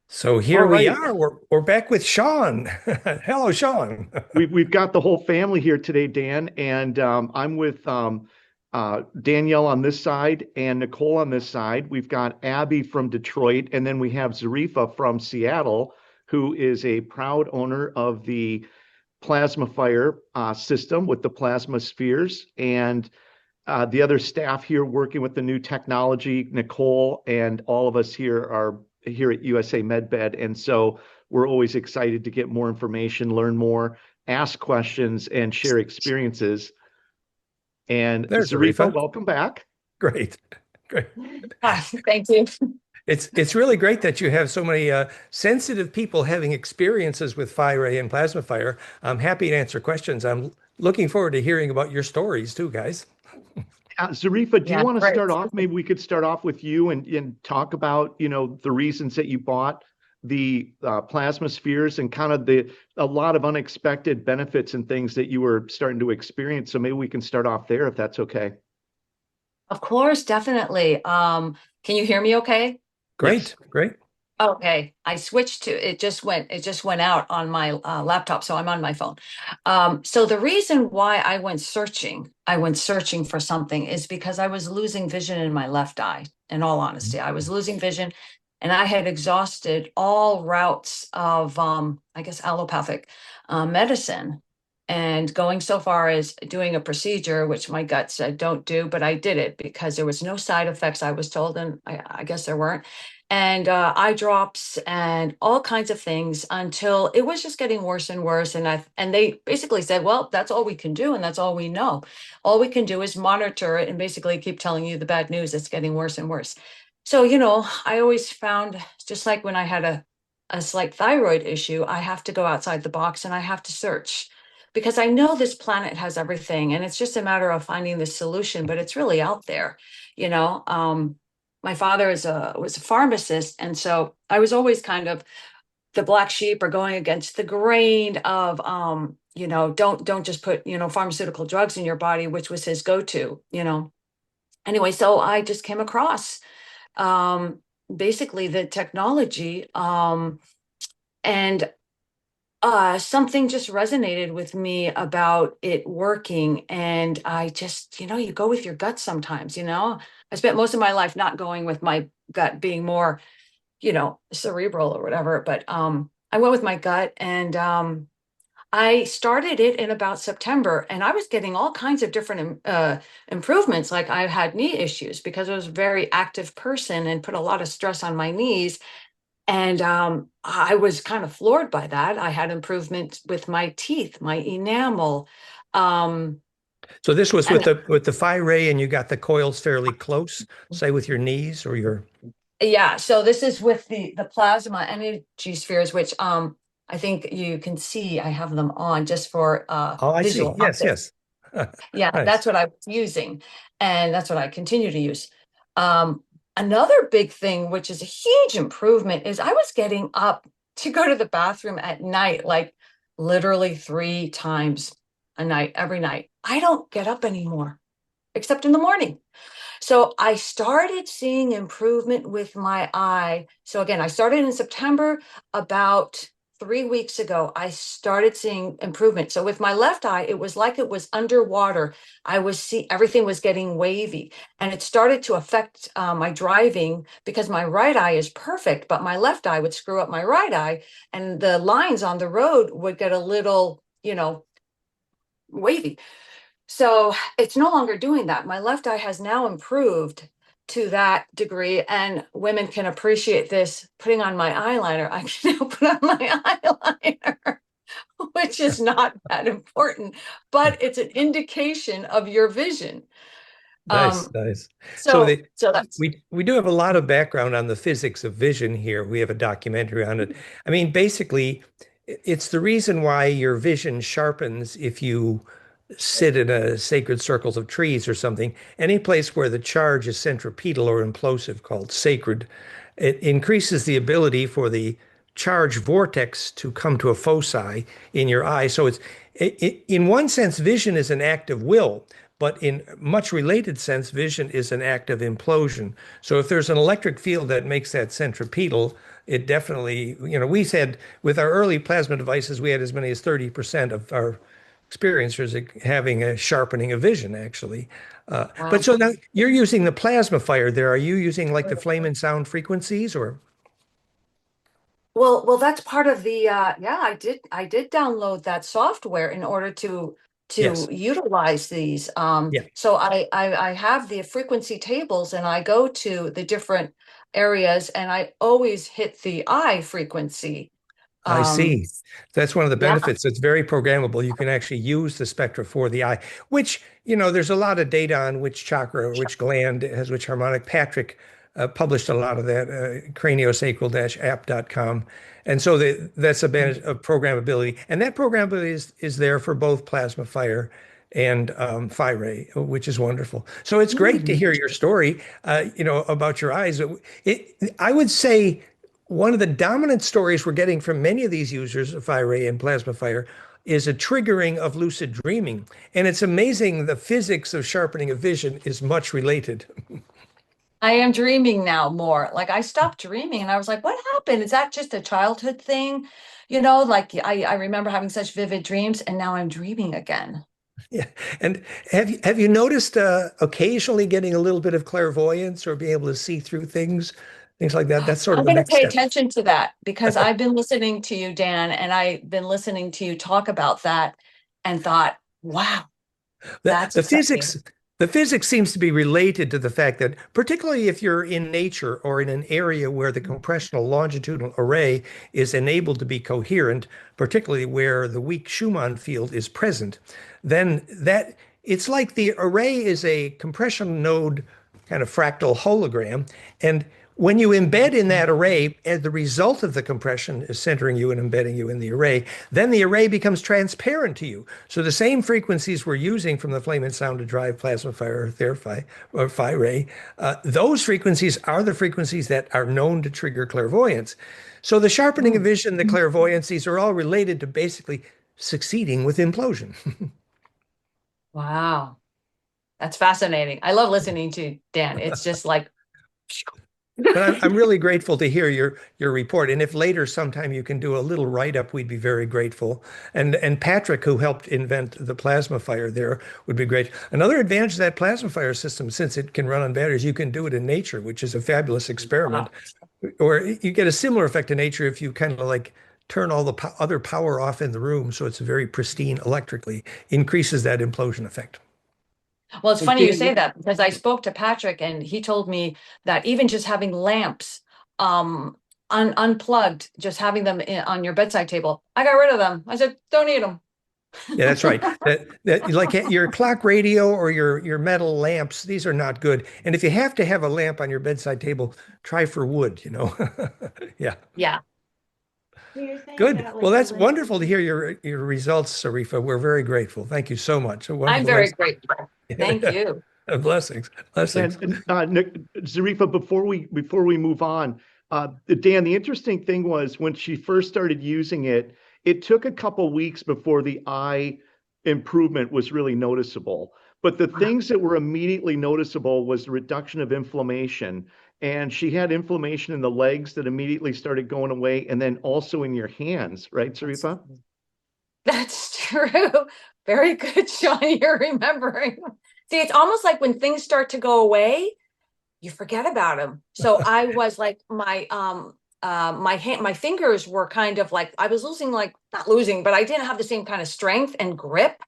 So All here we right. are. We're back with Sean. Hello, Sean. We've got the whole family here today, Dan, and I'm with Danielle on this side and Nicole on this side. We've got Abby from Detroit, and then we have Zarifa from Seattle, who is a proud owner of the Plasmaphire system with the plasma spheres, and the other staff here working with the new technology. Nicole and all of us here are here at USA MedBed, and so we're always excited to get more information, learn more, ask questions, and share experiences. And There's Zarifa, Arifa. welcome back. Great. Great. Hi, thank you. It's really great that you have so many sensitive people having experiences with Phiray and Plasmaphire. I'm happy to answer questions. I'm looking forward to hearing about your stories too, guys. Zarifa, do you Yeah, want to great. start off? Maybe we could start off with you and talk about, the reasons that you bought the plasma spheres and kind of a lot of unexpected benefits and things that you were starting to experience. So maybe we can start off there if that's okay. Of course, definitely. Can you hear me okay? Yes. Great, great. Okay, I switched to it just went out on my laptop, so I'm on my phone. So the reason why I went searching for something is because I was losing vision in my left eye. In all honesty, I was losing vision, and I had exhausted all routes of, I guess, allopathic medicine, and going so far as doing a procedure, which my gut said don't do, but I did it because there was no side effects, I was told, and I guess there weren't, and eye drops and all kinds of things until it was just getting worse and worse. And they basically said, well, that's all we can do, and that's all we know. All we can do is monitor it and basically keep telling you the bad news. It's getting worse and worse. So, I always found, just like when I had a slight thyroid issue, I have to go outside the box and I have to search because I know this planet has everything, and it's just a matter of finding the solution, but it's really out there, you know. My father was a pharmacist, and so I was always kind of the black sheep or going against the grain of, don't just put, pharmaceutical drugs in your body, which was his go-to. Anyway, so I just came across um basically the technology, and something just resonated with me about it working. And I just, you go with your gut sometimes. I spent most of my life not going with my gut, being more, cerebral or whatever. But I went with my gut, and I started it in about September, and I was getting all kinds of different improvements. Like, I had knee issues because I was a very active person and put a lot of stress on my knees. And I was kind of floored by that. I had improvement with my teeth, my enamel. Um, So this was with and the Phiray, and you got the coils fairly close, say with your knees or your. yeah, so this is with the plasma energy spheres, which I think you can see I have them on just for Oh, I see. visual Yes, optics. yes. Yeah, Nice. that's what I was using, and that's what I continue to use. Um, Another big thing, which is a huge improvement, is I was getting up to go to the bathroom at night, like literally 3 times a night, every night. I don't get up anymore, except in the morning. So I started seeing improvement with my eye. So again, I started in September. About 3 weeks ago, I started seeing improvement. So with my left eye, it was like it was underwater. I was see everything was getting wavy, and it started to affect my driving because my right eye is perfect, but my left eye would screw up my right eye, and the lines on the road would get a little, wavy. So it's no longer doing that. My left eye has now improved to that degree, and women can appreciate this. Putting on my eyeliner, I can now put on my eyeliner, which is not that important, but it's an indication of your vision. Nice, Um, nice. So so so that's we do have a lot of background on the physics of vision here. We have a documentary on it. I mean, basically, it's the reason why your vision sharpens if you sit in a sacred circles of trees or something. Any place where the charge is centripetal or implosive, called sacred, it increases the ability for the charge vortex to come to a foci in your eye. So in one sense, vision is an act of will. but in much related sense, vision is an act of implosion. So if there's an electric field that makes that centripetal, it definitely, we said with our early plasma devices, we had as many as 30% of our experiencers having a sharpening of vision, actually. But Wow. so now you're using the Plasmaphire there. Are you using like the flame and sound frequencies or? Well, that's part of the yeah, I did download that software in order to Yes. utilize these. Yeah, So I have the frequency tables and I go to the different areas and I always hit the I frequency. I Um, see. That's one of the yeah. benefits. It's very programmable. You can actually use the spectra for the eye, which, there's a lot of data on which chakra or which gland has which harmonic. Patrick published a lot of that, craniosacral-app.com. And so that's a advantage of programmability. And that programmability is there for both Plasmaphire and Phiray, which is wonderful. So it's great to hear your story, about your eyes. I would say one of the dominant stories we're getting from many of these users of Phiray and Plasmaphire is a triggering of lucid dreaming. And it's amazing the physics of sharpening of vision is much related. I am dreaming now more. Like I stopped dreaming and I was like, what happened? Is that just a childhood thing? Like I remember having such vivid dreams and now I'm dreaming again. Yeah. And have you noticed occasionally getting a little bit of clairvoyance or being able to see through things like that? That's sort I'm of the going to next pay step. attention to that because I've been listening to you, Dan, and I've been listening to you talk about that and thought, wow, The, that's the exciting. physics the physics seems to be related to the fact that particularly if you're in nature or in an area where the compressional longitudinal array is enabled to be coherent, particularly where the weak Schumann field is present, then that it's like the array is a compression node kind of fractal hologram. And when you embed in that array, as the result of the compression is centering you and embedding you in the array, then the array becomes transparent to you. So the same frequencies we're using from the flame and sound to drive Plasmaphire or Theraphi or Phiray, those frequencies are the frequencies that are known to trigger clairvoyance. So the sharpening of Mm. vision, the clairvoyance, these are all related to basically succeeding with implosion. Wow, that's fascinating. I love listening to Dan. It's just like, But I'm really grateful to hear your report. And if later sometime you can do a little write-up, we'd be very grateful. And Patrick, who helped invent the Plasmaphire there, would be great. Another advantage of that Plasmaphire system, since it can run on batteries, you can do it in nature, which is a fabulous experiment. wow. Or you get a similar effect in nature if you kind of like turn all the other power off in the room, so it's very pristine electrically, increases that implosion effect. Well, it's So funny you Dan, say that because I spoke to Patrick and he told me that even just having lamps unplugged, just having them on your bedside table, I got rid of them. I said, don't need them. Yeah, that's right. That like your clock radio or your metal lamps, these are not good. And if you have to have a lamp on your bedside table, try for wood. Yeah. Yeah. You're saying Good. that Well, like the that's lamp. wonderful to hear your results, Sarifa. We're very grateful. Thank you so much. A I'm wonderful very insight. grateful. Thank you. Blessings. Blessings. and Zarifa, before we move on, Dan, the interesting thing was when she first started using it, it took a couple weeks before the eye improvement was really noticeable. But the things that were immediately noticeable was the reduction of inflammation. And she had inflammation in the legs that immediately started going away, and then also in your hands, right, Zarifa? That's true. Very good, Sean. You're remembering. See, it's almost like when things start to go away, you forget about them. So I was like my fingers were kind of like I was losing, like not losing, but I didn't have the same kind of strength and grip.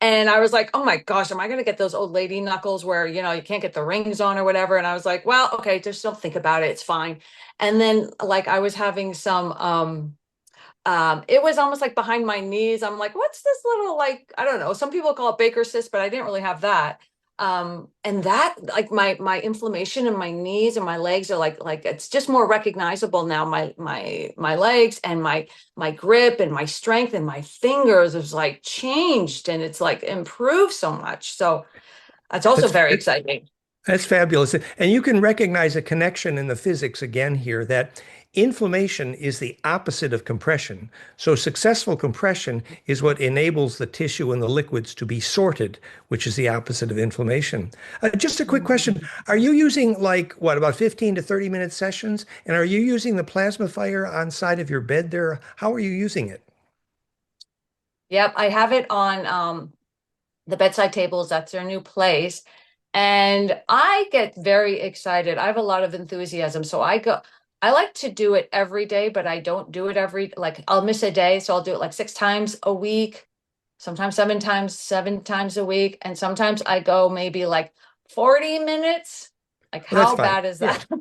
And I was like, oh my gosh, am I gonna get those old lady knuckles where you can't get the rings on or whatever? And I was like, well, okay, just don't think about it, it's fine. And then like I was having some it was almost like behind my knees. I'm like, what's this little, like, I don't know. Some people call it Baker's cyst, but I didn't really have that. And that, like, my inflammation in my knees and my legs are like it's just more recognizable now. My legs and my grip and my strength and my fingers is like changed and it's like improved so much. So that's also That's very exciting. That's fabulous. And you can recognize a connection in the physics again here that inflammation is the opposite of compression. So successful compression is what enables the tissue and the liquids to be sorted, which is the opposite of inflammation. Just a quick question. Are you using like what, about 15 to 30-minute sessions? And are you using the Plasmaphire on side of your bed there? How are you using it? Yep, I have it on the bedside tables. That's their new place. And I get very excited. I have a lot of enthusiasm. So I like to do it every day, but I don't do it like I'll miss a day. So I'll do it like 6 times a week, sometimes seven times a week. And sometimes I go maybe like 40 minutes. Like, Well, that's how fine. bad is Yeah. that?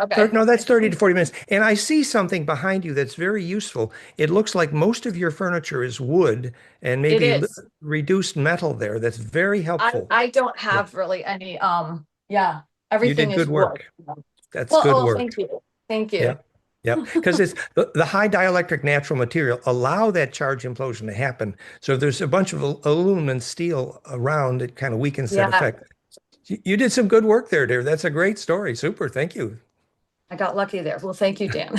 Okay. No, that's 30 to 40 minutes. And I see something behind you that's very useful. It looks like most of your furniture is wood and It maybe is. reduced metal there. That's very helpful. I don't Yeah. have really any, yeah, You everything did is good wood. work. That's Well, good oh, work. thank you. Thank Yeah. you. Yeah. Because it's the high dielectric natural material allow that charge implosion to happen. So if there's a bunch of aluminum and steel around, it kind of weakens that Yeah, effect. You did some good work there, dear. That's a great story. Super. Thank you. I got lucky there. Well, thank you, Dan.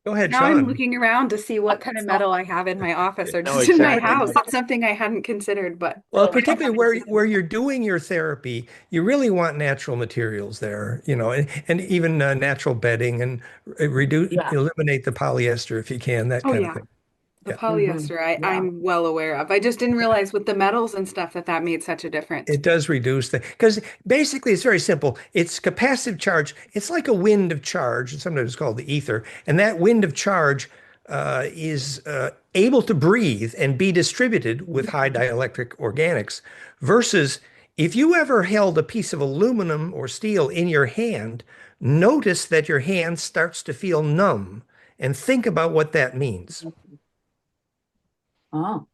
Go ahead, Now I'm Sean. looking around to see what kind of metal I have in my office or No, just in my exactly. house. That's something I hadn't considered, but Well, particularly where you're doing your therapy, you really want natural materials there, and even natural bedding and Yeah. eliminate the polyester if you can, that oh kind of yeah, thing. the Yeah, polyester Yeah. I'm well aware of. I just didn't realize with the metals and stuff that made such a difference. it does reduce because basically it's very simple. It's capacitive charge. It's like a wind of charge, and sometimes it's called the ether. And that wind of charge is able to breathe and be distributed with high dielectric organics versus if you ever held a piece of aluminum or steel in your hand, notice that your hand starts to feel numb and think about what that means. Oh.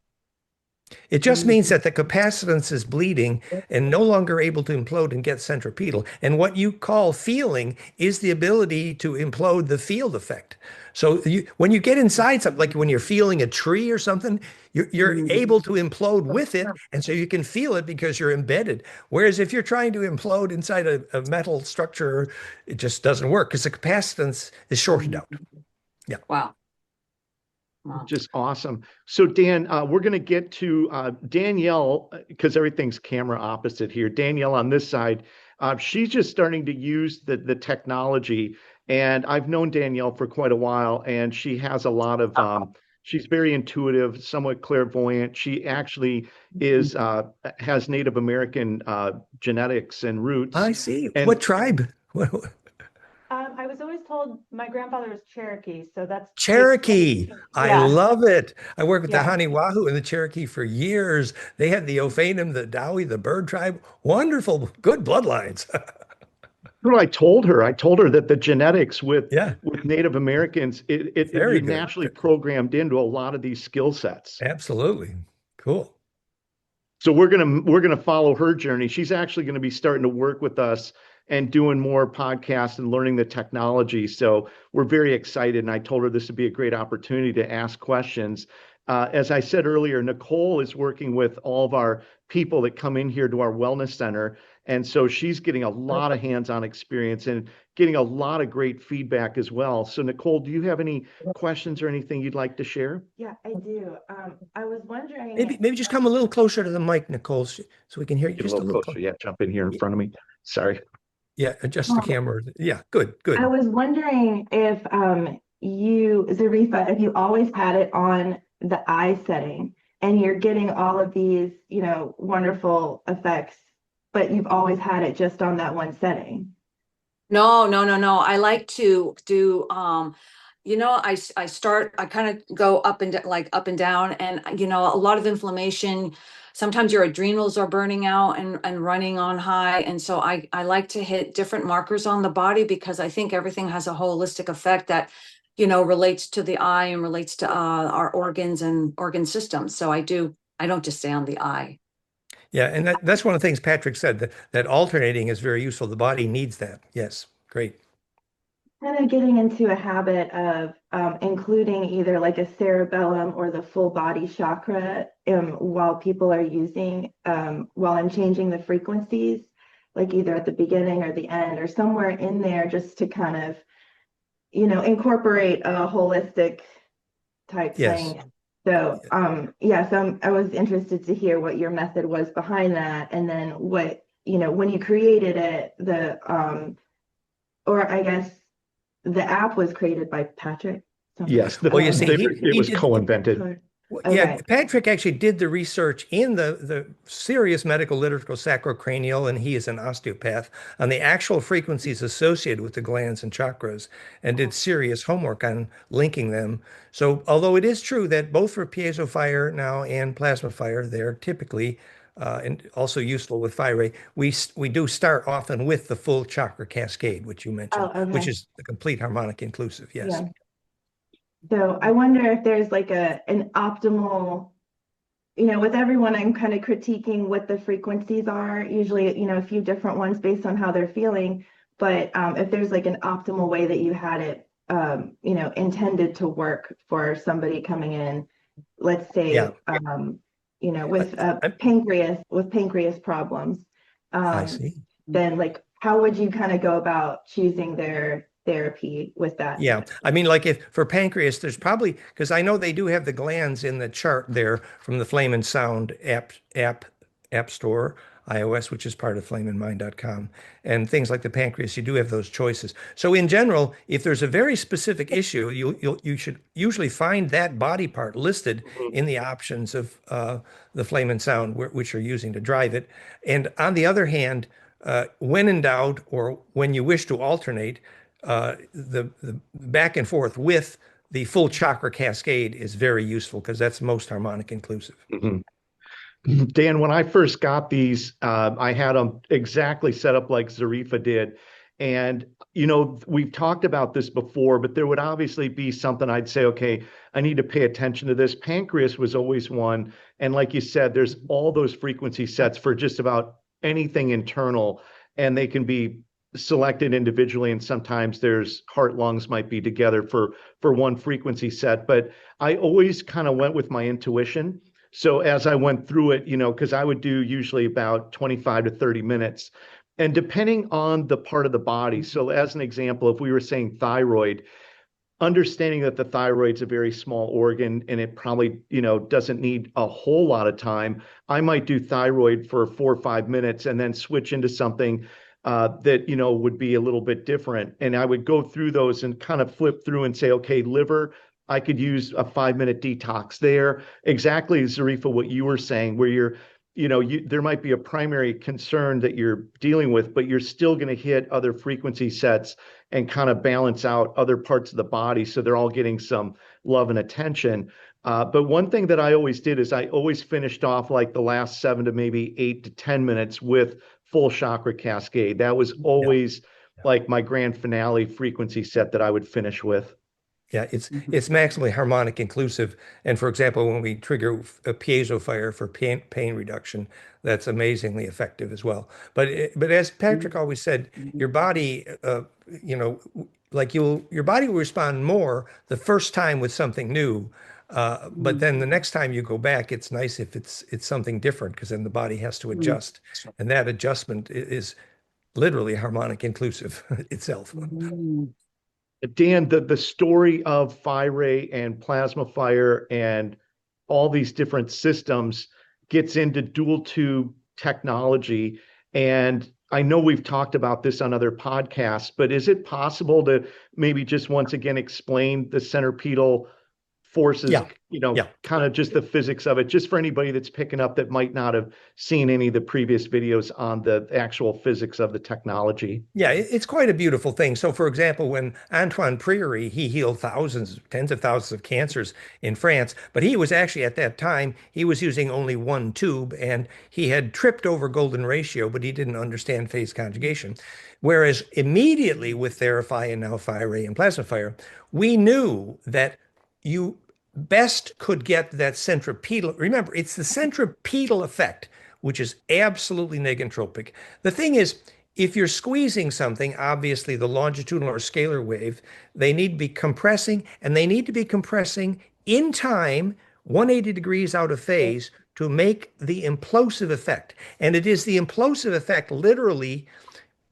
It just means that the capacitance is bleeding and no longer able to implode and get centripetal. And what you call feeling is the ability to implode the field effect. So when you get inside something, like when you're feeling a tree or something, you're able to implode with it. And so you can feel it because you're embedded. Whereas if you're trying to implode inside a metal structure, it just doesn't work because the capacitance is shorted out. Yeah. Wow. Wow. Just awesome. So Dan, we're going to get to Danielle because everything's camera opposite here. Danielle on this side, she's just starting to use the technology, and I've known Danielle for quite a while, and she has a lot of. She's very intuitive, somewhat clairvoyant. She actually is has Native American genetics and roots. I see. And What tribe? I was always told my grandfather was Cherokee, so that's the Cherokee. I yeah, love it. I worked with the yeah. Haniwahu and the Cherokee for years. They had the Ophanim, the Dowie, the bird tribe. Wonderful, good bloodlines. what I told her. I told her that the genetics Yeah, with Native Americans, very you're good. naturally programmed into a lot of these skill sets. Absolutely. Cool. So we're gonna follow her journey. She's actually going to be starting to work with us and doing more podcasts and learning the technology. So we're very excited. And I told her this would be a great opportunity to ask questions. As I said earlier, Nicole is working with all of our people that come in here to our wellness center. And so she's getting a lot of hands-on experience and getting a lot of great feedback as well. So Nicole, do you have any questions or anything you'd like to share? Yeah, I do. I was wondering. Maybe just come a little closer to the mic, Nicole, so we can hear you Get a just a little little closer. closer. Yeah, jump in here in front of me. Sorry. Yeah, adjust the camera. Yeah, good, I good. was wondering if Zarifa, if you always had it on the eye setting and you're getting all of these, wonderful effects, but you've always had it just on that one setting. No, no, no, no. I like to do, I kind of go up and like up and down and, a lot of inflammation. Sometimes your adrenals are burning out and running on high. And so I like to hit different markers on the body because I think everything has a holistic effect that, relates to the eye and relates to our organs and organ systems. So I don't just stay on the eye. Yeah, and that's one of the things Patrick said, that alternating is very useful. The body needs that. Yes, great. Kind of getting into a habit of including either like a cerebellum or the full body chakra while people are using, while I'm changing the frequencies. like either at the beginning or the end or somewhere in there just to kind of, incorporate a holistic type Yes. thing. So, yeah, so I was interested to hear what your method was behind that. And then what, when you created it, or I guess the app was created by Patrick. Yes, Well, you see, it he was did. co-invented. Well, yeah, Okay. Patrick actually did the research in the serious medical literature, sacrocranial, and he is an osteopath, on the actual frequencies associated with the glands and chakras, and did serious homework on linking them. So, although it is true that both for Piezophire now and Plasmaphire, they're typically and also useful with Phiray, we do start often with the full chakra cascade, which you mentioned, Oh, which okay. is the complete harmonic inclusive. Yes. Yeah. So I wonder if there's like an optimal, with everyone, I'm kind of critiquing what the frequencies are, usually, a few different ones based on how they're feeling. But if there's like an optimal way that you had it, intended to work for somebody coming in, let's Yeah. say, I, with I, pancreas problems, I um, see. then like, how would you kind of go about choosing their therapy with that? Yeah, I mean, like if for pancreas, there's probably because I know they do have the glands in the chart there from the Flame and Sound app store, iOS, which is part of flameandmind.com, and things like the pancreas. You do have those choices. So in general, if there's a very specific issue, you should usually find that body part listed Mhm. in the options of the Flame and Sound, which you're using to drive it. And on the other hand, when in doubt or when you wish to alternate the back and forth with the full chakra cascade is very useful because that's most harmonic inclusive. Mhm. Dan, when I first got these, I had them exactly set up like Zarifa did. And, we've talked about this before, but there would obviously be something I'd say, okay, I need to pay attention to this. Pancreas was always one. And like you said, there's all those frequency sets for just about anything internal, and they can be selected individually. And sometimes there's heart, lungs might be together for one frequency set. But I always kind of went with my intuition. So as I went through it, because I would do usually about 25 to 30 minutes. And depending on the part of the body, so as an example, if we were saying thyroid, understanding that the thyroid's a very small organ and it probably, doesn't need a whole lot of time, I might do thyroid for 4 or 5 minutes and then switch into something that, would be a little bit different. And I would go through those and kind of flip through and say, okay, liver, I could use a 5 minute detox there. Exactly, Zarifa, what you were saying, where there might be a primary concern that you're dealing with, but you're still going to hit other frequency sets and kind of balance out other parts of the body so they're all getting some love and attention. But one thing that I always did is I always finished off like the last 7 to maybe 8 to 10 minutes with full chakra cascade. That was Yeah. always like my grand finale frequency set that I would finish with. Yeah, it's maximally harmonic inclusive. And for example, when we trigger a piezo fire for pain reduction, that's amazingly effective as well. But as Patrick always said, your body, like your body will respond more the first time with something new. But then the next time you go back, it's nice if it's something different because then the body has to adjust, and that adjustment is literally harmonic inclusive itself. Dan, the story of Phiray and Plasmaphire and all these different systems gets into dual tube technology. And I know we've talked about this on other podcasts, but is it possible to maybe just once again explain the centripetal forces, Yeah, yeah. kind of just the physics of it, just for anybody that's picking up that might not have seen any of the previous videos on the actual physics of the technology? Yeah, it's quite a beautiful thing. So, for example, when Antoine Priori, he healed thousands, tens of thousands of cancers in France, but he was actually at that time, he was using only one tube and he had tripped over golden ratio, but he didn't understand phase conjugation. Whereas immediately with Therify and now Phiray and Plasmaphire, we knew that you best could get that centripetal. Remember, it's the centripetal effect, which is absolutely negentropic. The thing is, if you're squeezing something, obviously the longitudinal or scalar wave, they need to be compressing and they need to be compressing in time, 180 degrees out of phase to make the implosive effect. And it is the implosive effect, literally,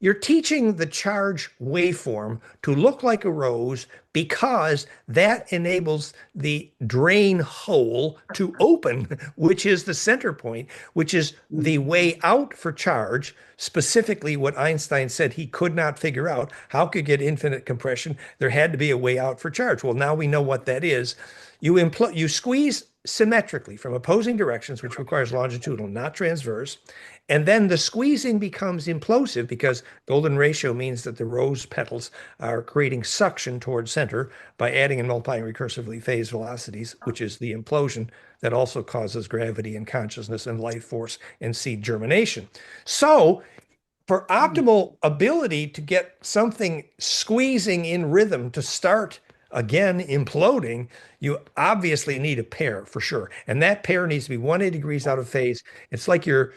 you're teaching the charge waveform to look like a rose because that enables the drain hole to open, which is the center point, which is the way out for charge. Specifically, what Einstein said he could not figure out. How could get infinite compression? There had to be a way out for charge. Well, now we know what that is. You squeeze symmetrically from opposing directions, which requires longitudinal, not transverse. And then the squeezing becomes implosive because golden ratio means that the rose petals are creating suction towards center by adding and multiplying recursively phase velocities, which is the implosion that also causes gravity and consciousness and life force and seed germination. So for optimal ability to get something squeezing in rhythm to start again imploding, you obviously need a pair for sure. And that pair needs to be 180 degrees out of phase. It's like you're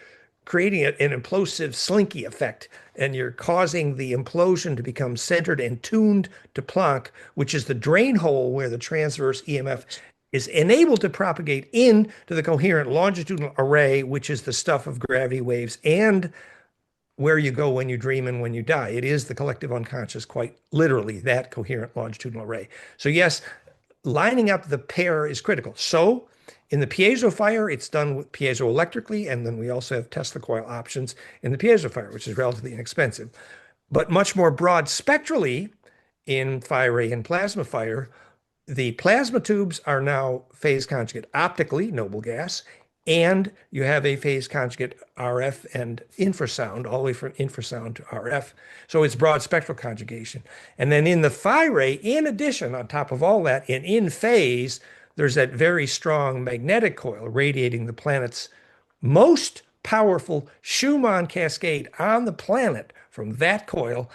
creating an implosive slinky effect, and you're causing the implosion to become centered and tuned to Planck, which is the drain hole where the transverse EMF is enabled to propagate into the coherent longitudinal array, which is the stuff of gravity waves and where you go when you dream and when you die. It is the collective unconscious, quite literally, that coherent longitudinal array. So yes, lining up the pair is critical. So in the piezo fire, it's done with piezoelectrically, and then we also have Tesla coil options in the piezo fire, which is relatively inexpensive. But much more broad spectrally in Phiray and Plasmaphire, the plasma tubes are now phase conjugate optically, noble gas, and you have a phase conjugate RF and infrasound, all the way from infrasound to RF. So it's broad spectral conjugation. And then in the Phiray, in addition, on top of all that, and in phase, there's that very strong magnetic coil radiating the planet's most powerful Schumann cascade on the planet from that coil,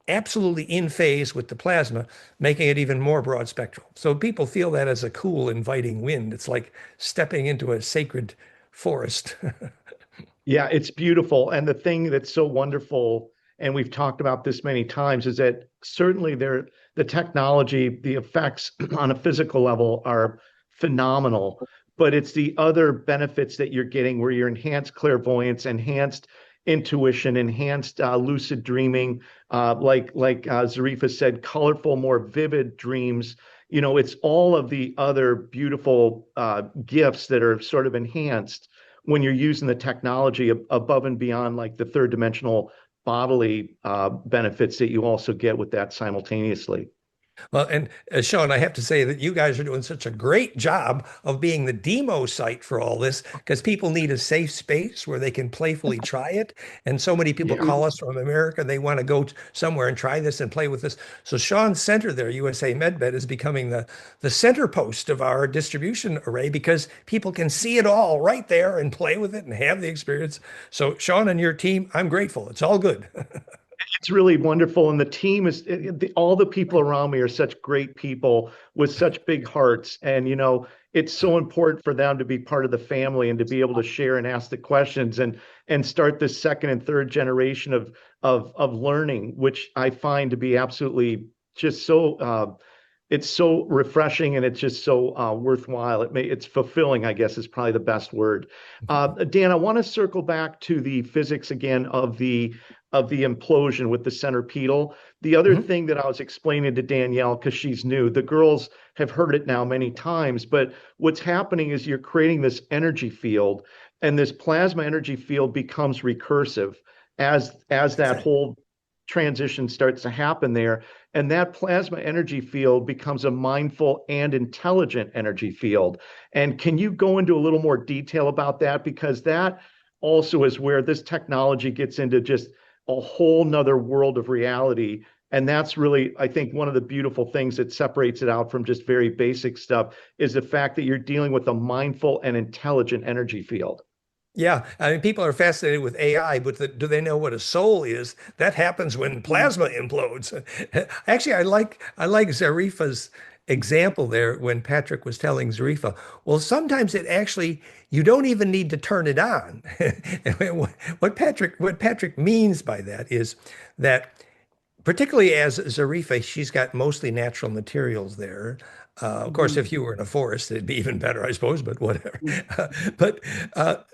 absolutely in phase with the plasma, making it even more broad spectral. So people feel that as a cool, inviting wind. It's like stepping into a sacred forest. Yeah, it's beautiful. And the thing that's so wonderful, and we've talked about this many times, is that certainly the technology, the effects on a physical level are phenomenal, but it's the other benefits that you're getting where you're enhanced clairvoyance, enhanced intuition, enhanced lucid dreaming, like Zarifa said, colorful, more vivid dreams. You know, it's all of the other beautiful gifts that are sort of enhanced when you're using the technology above and beyond like the third dimensional bodily benefits that you also get with that simultaneously. Well, and Sean, I have to say that you guys are doing such a great job of being the demo site for all this because people need a safe space where they can playfully try it. And so many people Yeah. call us from America. They want to go somewhere and try this and play with this. So Sean's center there, USA MedBed, is becoming the center post of our distribution array because people can see it all right there and play with it and have the experience. So Sean and your team, I'm grateful. It's all good. It's really wonderful. And the team is all the people around me are such great people with such big hearts. And, you know, it's so important for them to be part of the family and to be able to share and ask the questions and start this second and third generation of learning, which I find to be absolutely just so it's so refreshing and it's just so worthwhile. It's fulfilling, I guess, is probably the best word. Dan, I want to circle back to the physics again of the implosion with the centipedal. The other thing that I was explaining to Danielle, because she's new, the girls have heard it now many times, but what's happening is you're creating this energy field, and this plasma energy field becomes recursive as that whole transition starts to happen there. And that plasma energy field becomes a mindful and intelligent energy field. And can you go into a little more detail about that? Because that also is where this technology gets into just a whole nother world of reality. And that's really, I think, one of the beautiful things that separates it out from just very basic stuff is the fact that you're dealing with a mindful and intelligent energy field. Yeah, I mean, people are fascinated with AI, but do they know what a soul is? That happens when plasma implodes. Actually, I like Zarifa's example there when Patrick was telling Zarifa. Well, sometimes it actually you don't even need to turn it on. What Patrick means by that is that particularly as Zarifa, she's got mostly natural materials there. Of course, if you were in a forest, it'd be even better, I suppose, but whatever. But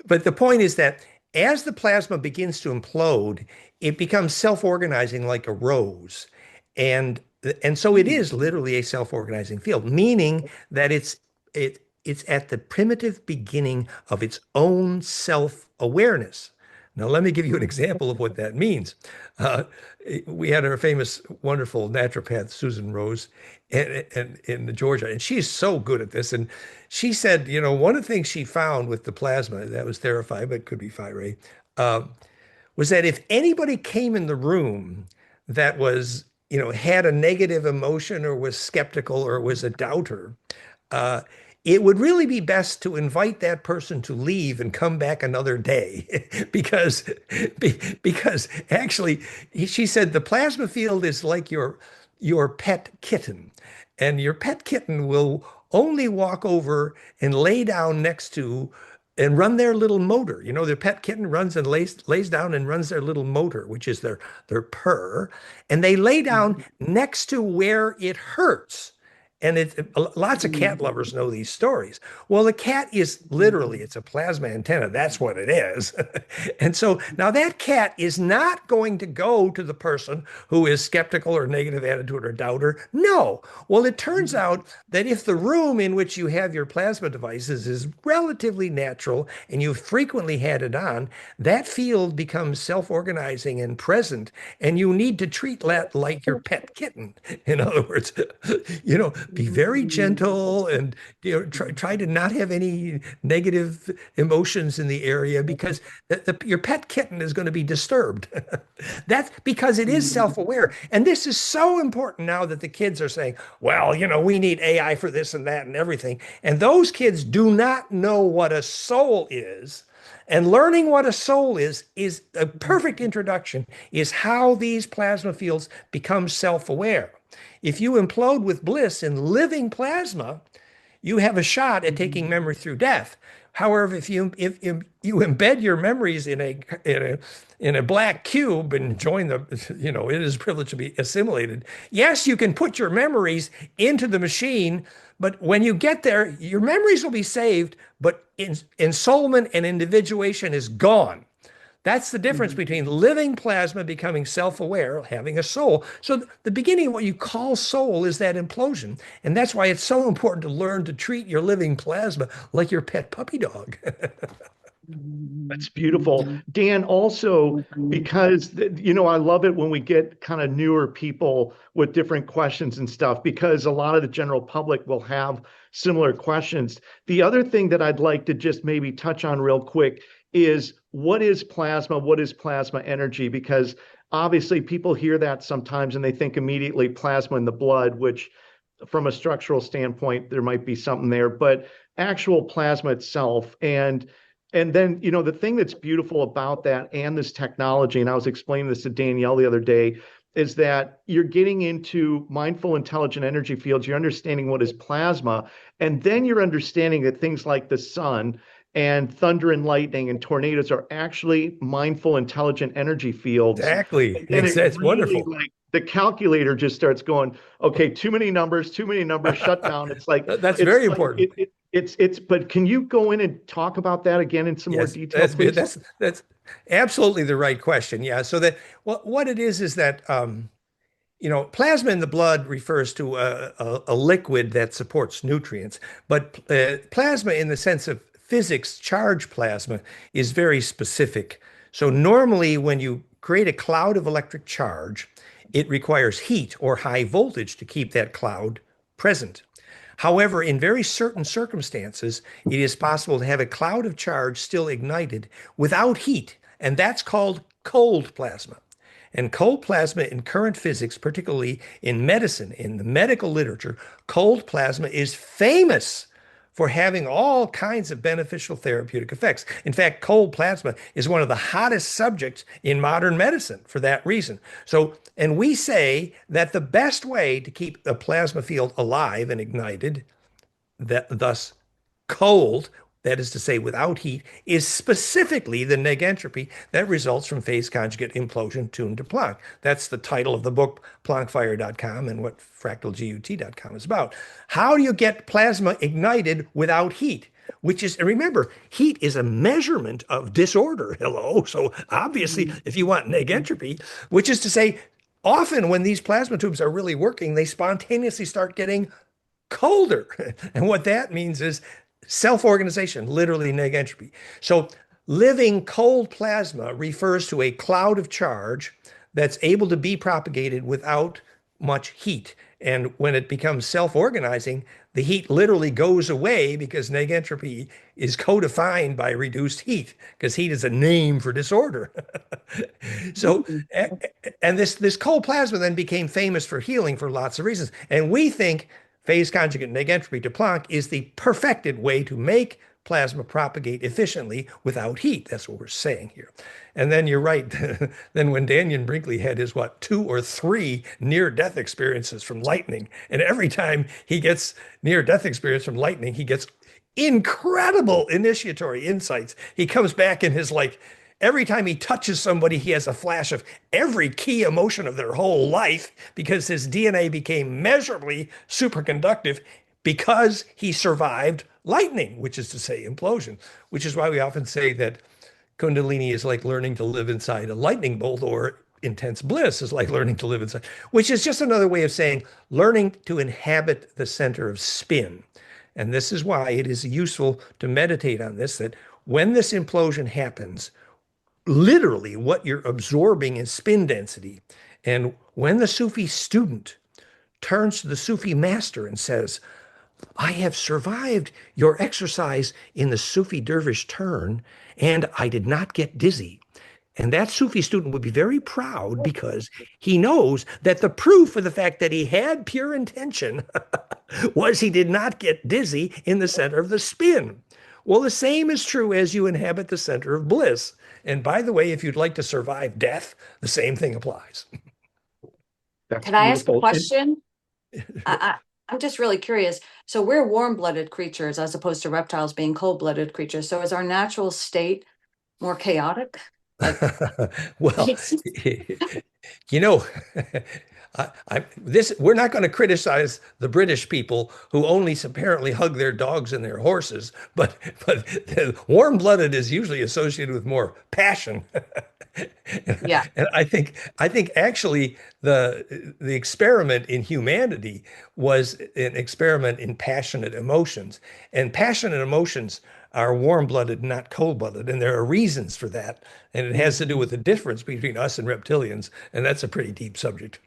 but the point is that as the plasma begins to implode, it becomes self-organizing like a rose. And and so it is literally a self-organizing field, meaning that it's at the primitive beginning of its own self-awareness. Now, let me give you an example of what that means. Uh, we had our famous, wonderful naturopath, Susan Rose, in Georgia, and she's so good at this. And she said, you know, one of the things she found with the plasma that was Therapy, but could be Phiray, uh, was that if anybody came in the room that was, you know, had a negative emotion or was skeptical or was a doubter, uh, it would really be best to invite that person to leave and come back another day because because actually she said the plasma field is like your pet kitten, and your pet kitten will only walk over and lay down next to and run their little motor. You know, their pet kitten runs and lays down and runs their little motor, which is their purr, and they lay down next to where it hurts. And lots of cat lovers know these stories. Well, the cat is literally, it's a plasma antenna. That's what it is. And so now that cat is not going to go to the person who is skeptical or negative attitude or doubter. No. Well, it turns out that if the room in which you have your plasma devices is relatively natural and you've frequently had it on, that field becomes self-organizing and present, and you need to treat that like your pet kitten. In other words, you know, be very gentle and, you know, try to not have any negative emotions in the area because your pet kitten is going to be disturbed. That's because it is self-aware. And this is so important now that the kids are saying, well, you know, we need AI for this and that and everything. And those kids do not know what a soul is. And learning what a soul is a perfect introduction, is how these plasma fields become self-aware. If you implode with bliss in living plasma, you have a shot at taking memory through death. However, if you embed your memories in a black cube and join the, you know, it is a privilege to be assimilated. Yes, you can put your memories into the machine, but when you get there, your memories will be saved, but ensoulment and individuation is gone. That's the difference between living plasma becoming self-aware, having a soul. So the beginning of what you call soul is that implosion. And that's why it's so important to learn to treat your living plasma like your pet puppy dog. That's beautiful. Dan, also, because, you know, I love it when we get kind of newer people with different questions and stuff, because a lot of the general public will have similar questions. The other thing that I'd like to just maybe touch on real quick is, what is plasma? What is plasma energy? Because obviously people hear that sometimes and they think immediately plasma in the blood, which from a structural standpoint, there might be something there, but actual plasma itself. And then, you know, the thing that's beautiful about that and this technology, and I was explaining this to Danielle the other day, is that you're getting into mindful, intelligent energy fields. You're understanding what is plasma, and then you're understanding that things like the sun and thunder and lightning and tornadoes are actually mindful, intelligent energy fields. Exactly. And It's it really, wonderful. like, the calculator just starts going, okay, too many numbers, shut down. It's like, That's it's very like, important. but can you go in and talk about that again in some more Yes, detail, please? that's absolutely the right question. Yeah. So that what it is that you know, plasma in the blood refers to a liquid that supports nutrients, but plasma in the sense of physics, charged plasma, is very specific. So normally when you create a cloud of electric charge, it requires heat or high voltage to keep that cloud present. However, in very certain circumstances, it is possible to have a cloud of charge still ignited without heat, and that's called cold plasma. And cold plasma in current physics, particularly in medicine, in the medical literature, cold plasma is famous for having all kinds of beneficial therapeutic effects. In fact, cold plasma is one of the hottest subjects in modern medicine for that reason. So, and we say that the best way to keep the plasma field alive and ignited, that thus cold, that is to say without heat, is specifically the negentropy that results from phase conjugate implosion tuned to Planck. That's the title of the book, Planckfire.com, and what fractalgut.com is about. How do you get plasma ignited without heat? Which is, remember, heat is a measurement of disorder. Hello. So obviously, if you want negentropy, which is to say, often when these plasma tubes are really working, they spontaneously start getting colder. And what that means is self-organization, literally negentropy. So living cold plasma refers to a cloud of charge that's able to be propagated without much heat. And when it becomes self-organizing, the heat literally goes away because negentropy is co-defined by reduced heat, because heat is a name for disorder. So, and this cold plasma then became famous for healing for lots of reasons. And we think phase conjugate negentropy to Planck is the perfected way to make plasma propagate efficiently without heat. That's what we're saying here. And then you're right. Then when Daniel Brinkley had his, 2 or 3 near-death experiences from lightning, and every time he gets near-death experience from lightning, he gets incredible initiatory insights. He comes back in his every time he touches somebody, he has a flash of every key emotion of their whole life because his DNA became measurably superconductive because he survived lightning, which is to say implosion, which is why we often say that Kundalini is like learning to live inside a lightning bolt, or intense bliss is like learning to live inside, which is just another way of saying learning to inhabit the center of spin. And this is why it is useful to meditate on this, that when this implosion happens, literally what you're absorbing is spin density. And when the Sufi student turns to the Sufi master and says, I have survived your exercise in the Sufi dervish turn, and I did not get dizzy. And that Sufi student would be very proud because he knows that the proof of the fact that he had pure intention was he did not get dizzy in the center of the spin. Well, the same is true as you inhabit the center of bliss. And by the way, if you'd like to survive death, the same thing applies. That's Can I ask a beautiful. question? I'm just really curious. So we're warm-blooded creatures as opposed to reptiles being cold-blooded creatures. So is our natural state more chaotic? Well, you know, we're not going to criticize the British people who only apparently hug their dogs and their horses, but warm-blooded is usually associated with more passion. Yeah. And I think actually the experiment in humanity was an experiment in passionate emotions, and passionate emotions are warm-blooded, not cold-blooded, and there are reasons for that, and it has to do with the difference between us and reptilians, and that's a pretty deep subject.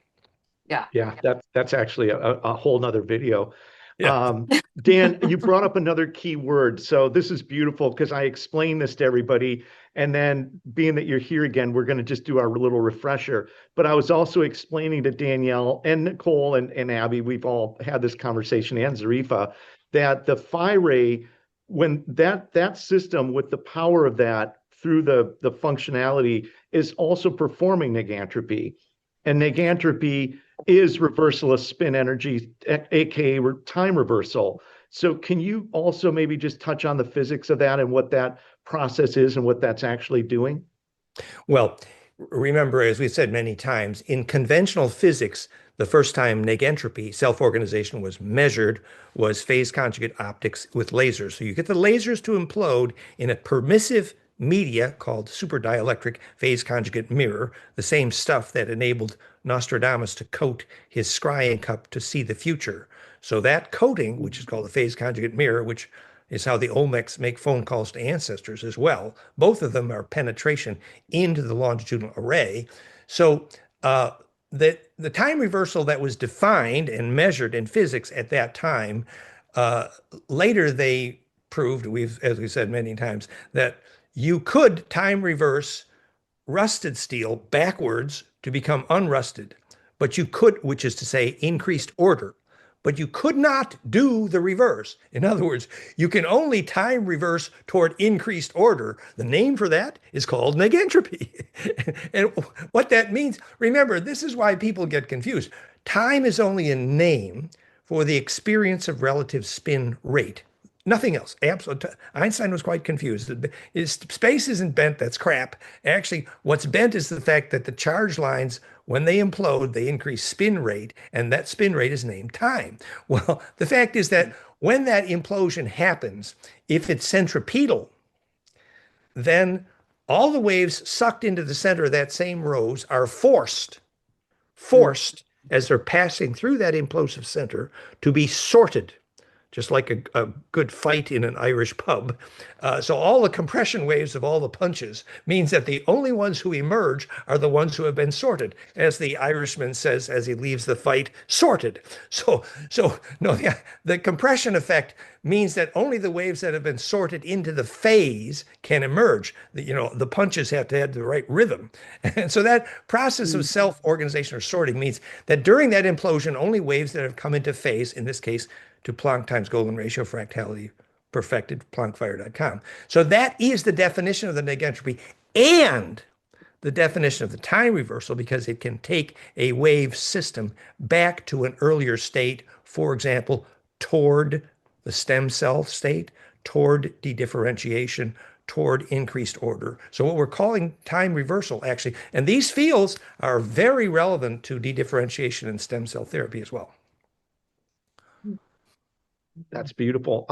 Yeah. Yeah, that's actually a whole nother video. Yeah. Dan, you brought up another key word. So this is beautiful because I explained this to everybody. And then being that you're here again, we're going to just do our little refresher. But I was also explaining to Danielle and Nicole and Abby, we've all had this conversation, and Zarifa, that the Phiray, when that system with the power of that through the functionality is also performing negantropy. And negantropy is reversal of spin energy, aka time reversal. So can you also maybe just touch on the physics of that and what that process is and what that's actually doing? Well, remember, as we've said many times, in conventional physics, the first time negentropy, self-organization, was measured was phase conjugate optics with lasers. So you get the lasers to implode in a permissive media called superdielectric phase conjugate mirror, the same stuff that enabled Nostradamus to coat his scrying cup to see the future. So that coating, which is called the phase conjugate mirror, which is how the Olmecs make phone calls to ancestors as well. Both of them are penetration into the longitudinal array. So the time reversal that was defined and measured in physics at that time, later they proved, as we've said many times, that you could time reverse rusted steel backwards to become unrusted, but you could, which is to say increased order, but you could not do the reverse. In other words, you can only time reverse toward increased order. The name for that is called negentropy. And what that means, remember, this is why people get confused. Time is only a name for the experience of relative spin rate. Nothing else. Absolutely. Einstein was quite confused. Space isn't bent. That's crap. Actually, what's bent is the fact that the charge lines, when they implode, they increase spin rate, and that spin rate is named time. Well, the fact is that when that implosion happens, if it's centripetal, then all the waves sucked into the center of that same rose are forced as they're passing through that implosive center to be sorted, just like a good fight in an Irish pub. So all the compression waves of all the punches means that the only ones who emerge are the ones who have been sorted, as the Irishman says as he leaves the fight, sorted. So no, the compression effect means that only the waves that have been sorted into the phase can emerge. The punches have to have the right rhythm. And so that process of self-organization or sorting means that during that implosion, only waves that have come into phase, in this case, to Planck times Golden ratio fractality perfected, Plasmaphire.com. So that is the definition of the negentropy and the definition of the time reversal, because it can take a wave system back to an earlier state, for example, toward the stem cell state, toward dedifferentiation, toward increased order. So what we're calling time reversal, actually, and these fields are very relevant to dedifferentiation and stem cell therapy as well. That's beautiful.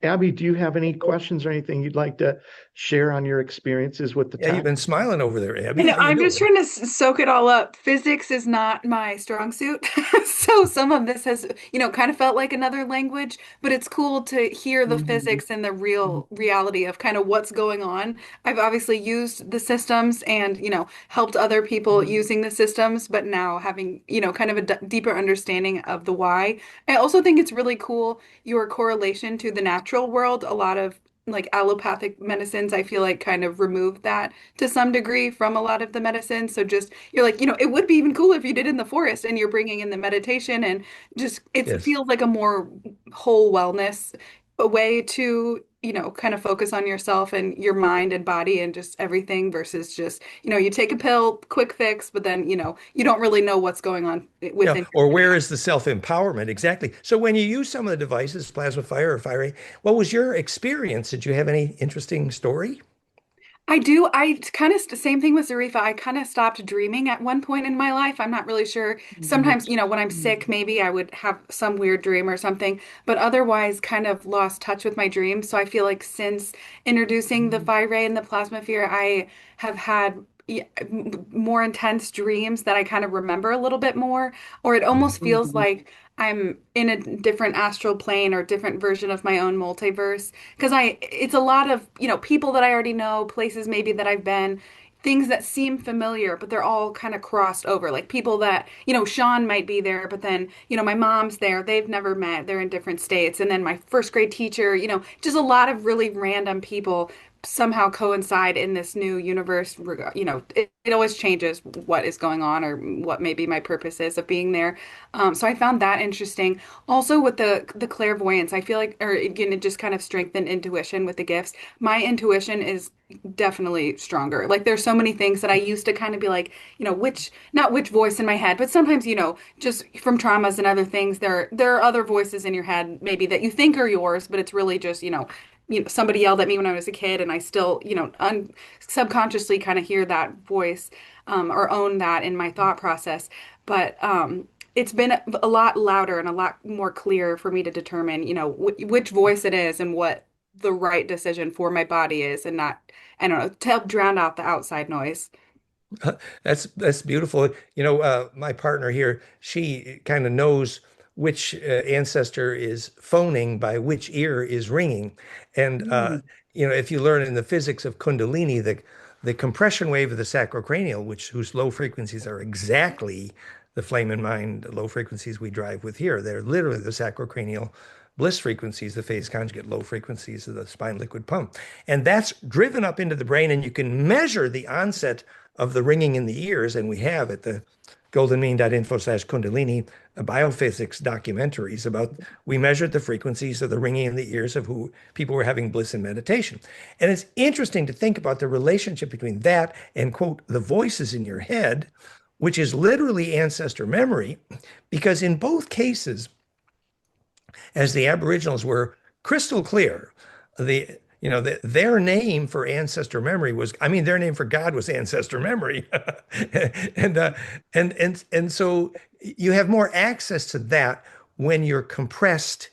Abby, do you have any questions or anything you'd like to share on your experiences with the Yeah, you've been smiling over there, Abby. I know, How you I'm just doing? trying to soak it all up. Physics is not my strong suit. So some of this has, kind of felt like another language, but it's cool to hear the physics and the real reality of kind of what's going on. I've obviously used the systems and, helped other people using the systems, but now having, kind of a deeper understanding of the why. I also think it's really cool your correlation to the natural world. A lot of like allopathic medicines, I feel like kind of remove that to some degree from a lot of the medicine. So just you're like, it would be even cool if you did in the forest and you're bringing in the meditation and just it Yes. feels like a more whole wellness a way to, kind of focus on yourself and your mind and body and just everything versus just, you take a pill, quick fix, but then, you don't really know what's going on Yeah, within or your body. where is the self-empowerment? Exactly. So when you use some of the devices, Plasmaphire or Phiray, what was your experience? Did you have any interesting story? I do. I kind of same thing with Zarifa. I kind of stopped dreaming at one point in my life. I'm not really sure. Sometimes, when I'm sick, maybe I would have some weird dream or something, but otherwise kind of lost touch with my dreams. So I feel like since introducing the Phiray and the Plasmasphere, I have had more intense dreams that I kind of remember a little bit more, or it almost feels like I'm in a different astral plane or different version of my own multiverse. Because it's a lot of, people that I already know, places maybe that I've been, things that seem familiar, but they're all kind of crossed over. Like people that, Sean might be there, but then, my mom's there, they've never met, they're in different states. And then my first grade teacher, just a lot of really random people somehow coincide in this new universe. It always changes what is going on or what maybe my purpose is of being there. So I found that interesting. Also with the clairvoyance, I feel like, or again, it just kind of strengthened intuition with the gifts. My intuition is definitely stronger. Like there's so many things that I used to kind of be like, not which voice in my head, but sometimes, just from traumas and other things, there are other voices in your head maybe that you think are yours, but it's really just, somebody yelled at me when I was a kid, and I still, subconsciously kind of hear that voice or own that in my thought process. But it's been a lot louder and a lot more clear for me to determine, which voice it is and what the right decision for my body is, and not, I don't know, to help drown out the outside noise. That's beautiful. My partner here, she kind of knows which ancestor is phoning by which ear is ringing. And if you learn in the physics of Kundalini, the compression wave of the sacrocranial, whose low frequencies are exactly the flame and mind low frequencies we drive with here. They're literally the sacrocranial bliss frequencies, the phase conjugate low frequencies of the spine liquid pump. And that's driven up into the brain, and you can measure the onset of the ringing in the ears. And we have at the goldenmean.info/Kundalini biophysics documentaries we measured the frequencies of the ringing in the ears of who people were having bliss in meditation. And it's interesting to think about the relationship between that and, quote, the voices in your head, which is literally ancestor memory, because in both cases, as the Aboriginals were crystal clear. Their name for ancestor memory was, I mean, their name for God was ancestor memory. And so you have more access to that when you're compressed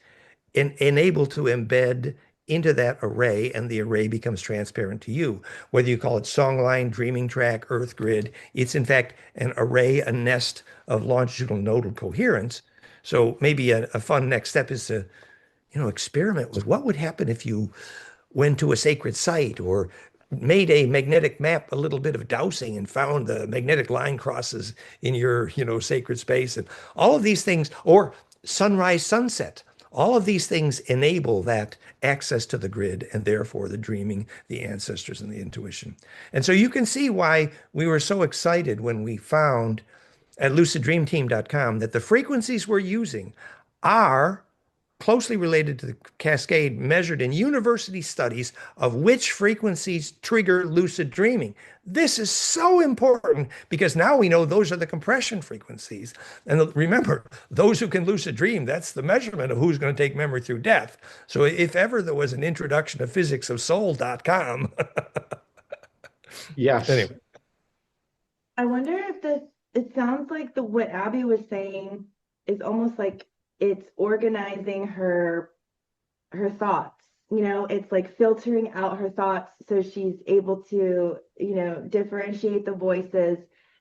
and able to embed into that array, and the array becomes transparent to you. Whether you call it songline, dreaming track, earth grid, it's in fact an array, a nest of longitudinal nodal coherence. So maybe a fun next step is to, experiment with what would happen if you went to a sacred site or made a magnetic map, a little bit of dowsing, and found the magnetic line crosses in your, sacred space, and all of these things, or sunrise, sunset. All of these things enable that access to the grid and therefore the dreaming, the ancestors, and the intuition. And so you can see why we were so excited when we found at luciddreamteam.com that the frequencies we're using are closely related to the cascade measured in university studies of which frequencies trigger lucid dreaming. This is so important because now we know those are the compression frequencies. And remember, those who can lucid dream, that's the measurement of who's going to take memory through death. So if ever there was an introduction to physicsofsoul.com. Yes. Anyway. I wonder if it sounds like what Abby was saying is almost like it's organizing her thoughts. It's like filtering out her thoughts so she's able to, differentiate the voices.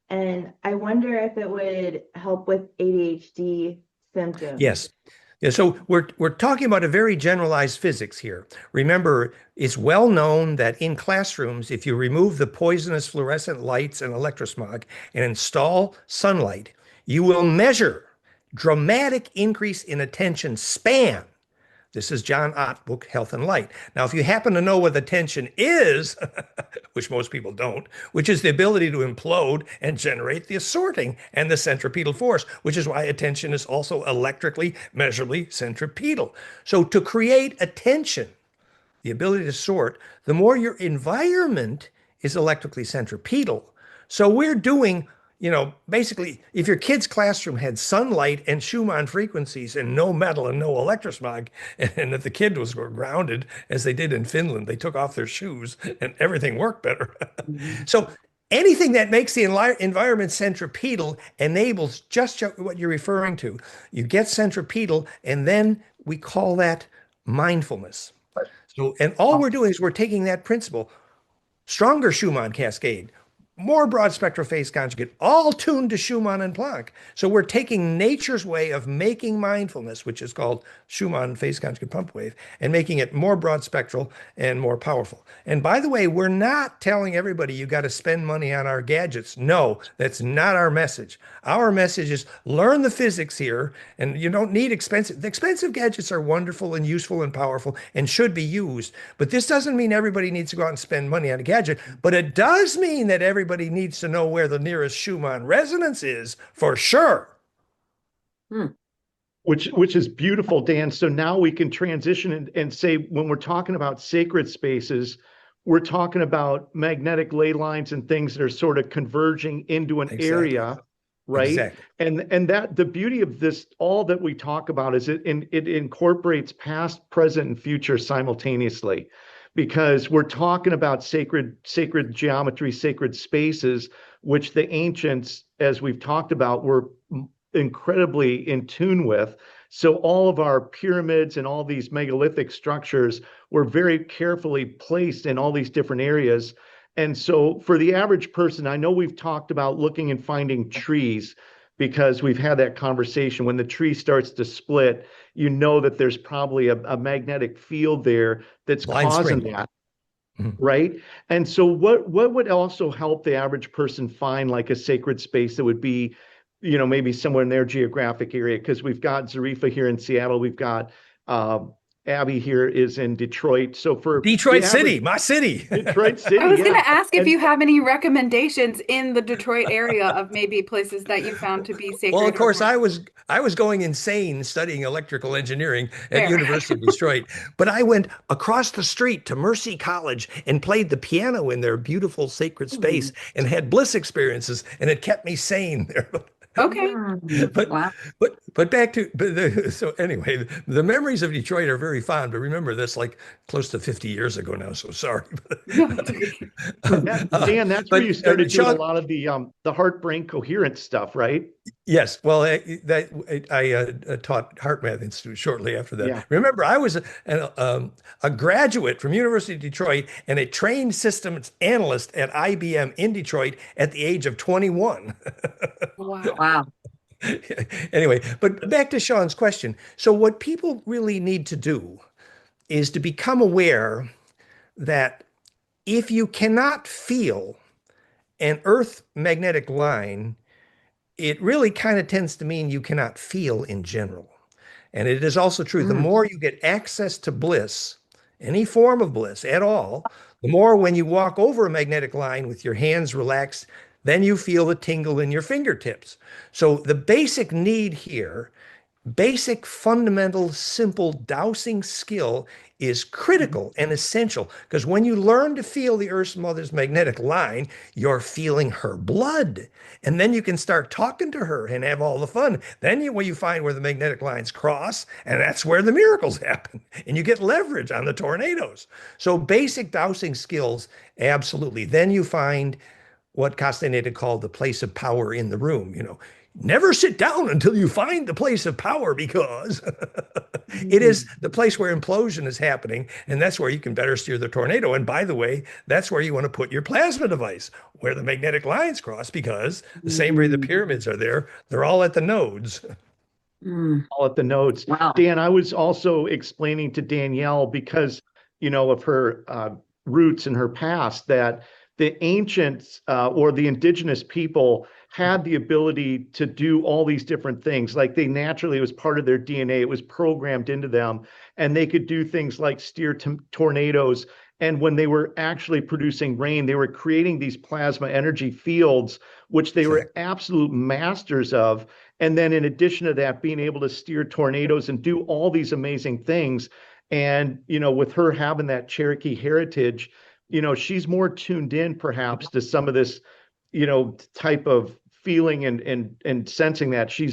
And I wonder if it would help with ADHD symptoms. Yes. Yeah, so we're talking about a very generalized physics here. Remember, it's well known that in classrooms, if you remove the poisonous fluorescent lights and electrosmog and install sunlight, you will measure dramatic increase in attention span. This is John Ott book, Health and Light. Now, if you happen to know what attention is, which most people don't, which is the ability to implode and generate the sorting and the centripetal force, which is why attention is also electrically, measurably centripetal. So to create attention, the ability to sort, the more your environment is electrically centripetal. So we're doing, basically, if your kid's classroom had sunlight and Schumann frequencies and no metal and no electrosmog, and if the kid was grounded, as they did in Finland, they took off their shoes and everything worked better. So anything that makes the environment centripetal enables just what you're referring to. You get centripetal, and then we call that mindfulness. So, and all we're doing is we're taking that principle, stronger Schumann cascade, more broad spectral phase conjugate, all tuned to Schumann and Planck. So we're taking nature's way of making mindfulness, which is called Schumann phase conjugate pump wave, and making it more broad spectral and more powerful. And by the way, we're not telling everybody you got to spend money on our gadgets. No, that's not our message. Our message is learn the physics here, and you don't need expensive. The expensive gadgets are wonderful and useful and powerful and should be used. But this doesn't mean everybody needs to go out and spend money on a gadget, but it does mean that everybody needs to know where the nearest Schumann resonance is for sure. Which is beautiful, Dan. So now we can transition and say, when we're talking about sacred spaces, we're talking about magnetic ley lines and things that are sort of converging into an area, right? Exactly. And that the beauty of this, all that we talk about, is it incorporates past, present, and future simultaneously. Because we're talking about sacred geometry, sacred spaces, which the ancients, as we've talked about, were incredibly in tune with. So all of our pyramids and all these megalithic structures were very carefully placed in all these different areas. And so for the average person, I know we've talked about looking and finding trees, because we've had that conversation. When the tree starts to split, you know that there's probably a magnetic field there that's causing that, right? And so what would also help the average person find like a sacred space that would be, maybe somewhere in their geographic area? Because we've got Zarifa here in Seattle, we've got Abby here is in Detroit. So for Detroit City, my city. Detroit City. I was going to ask if you have any recommendations in the Detroit area of maybe places that you found to be sacred. Well, of course, I was going insane studying electrical engineering at University of Detroit, but I went across the street to Mercy College and played the piano in their beautiful sacred space and had bliss experiences, and it kept me sane there. Okay. But Wow. but back to so anyway, the memories of Detroit are very fond. But remember, that's like close to 50 years ago now. So sorry. No, it's okay. Dan, that's where But you started doing a Sean, lot of the heart brain coherence stuff, right? yes, well, I taught Heart Math Institute shortly after that. Yeah. Remember, I was a graduate from University of Detroit and a trained systems analyst at IBM in Detroit at the age of 21. Wow. Wow. Anyway, but back to Sean's question. So, what people really need to do is to become aware that if you cannot feel an Earth magnetic line, it really kind of tends to mean you cannot feel in general. And it is also true, the Mm. more you get access to bliss, any form of bliss at all, the more when you walk over a magnetic line with your hands relaxed, then you feel the tingle in your fingertips. So the basic need here, basic, fundamental, simple dowsing skill is critical and essential because when you learn to feel the Earth's mother's magnetic line, you're feeling her blood. And then you can start talking to her and have all the fun. Then when you find where the magnetic lines cross, and that's where the miracles happen. And you get leverage on the tornadoes. So basic dowsing skills, absolutely. Then you find what Castaneda called the place of power in the room. Never sit down until you find the place of power because it is the place where implosion is happening. And that's where you can better steer the tornado. And by the way, that's where you want to put your plasma device, where the magnetic lines cross, because the same way the pyramids are there, they're all at the nodes. Mm. All at the nodes. Wow. Dan, I was also explaining to Danielle because, of her roots and her past that the ancients or the indigenous people had the ability to do all these different things. Like they naturally, it was part of their DNA. It was programmed into them. And they could do things like steer tornadoes. And when they were actually producing rain, they were creating these plasma energy fields, which they were absolute masters of. And then in addition to that, being able to steer tornadoes and do all these amazing things. And, with her having that Cherokee heritage, she's more tuned in perhaps to some of this, type of feeling and sensing that she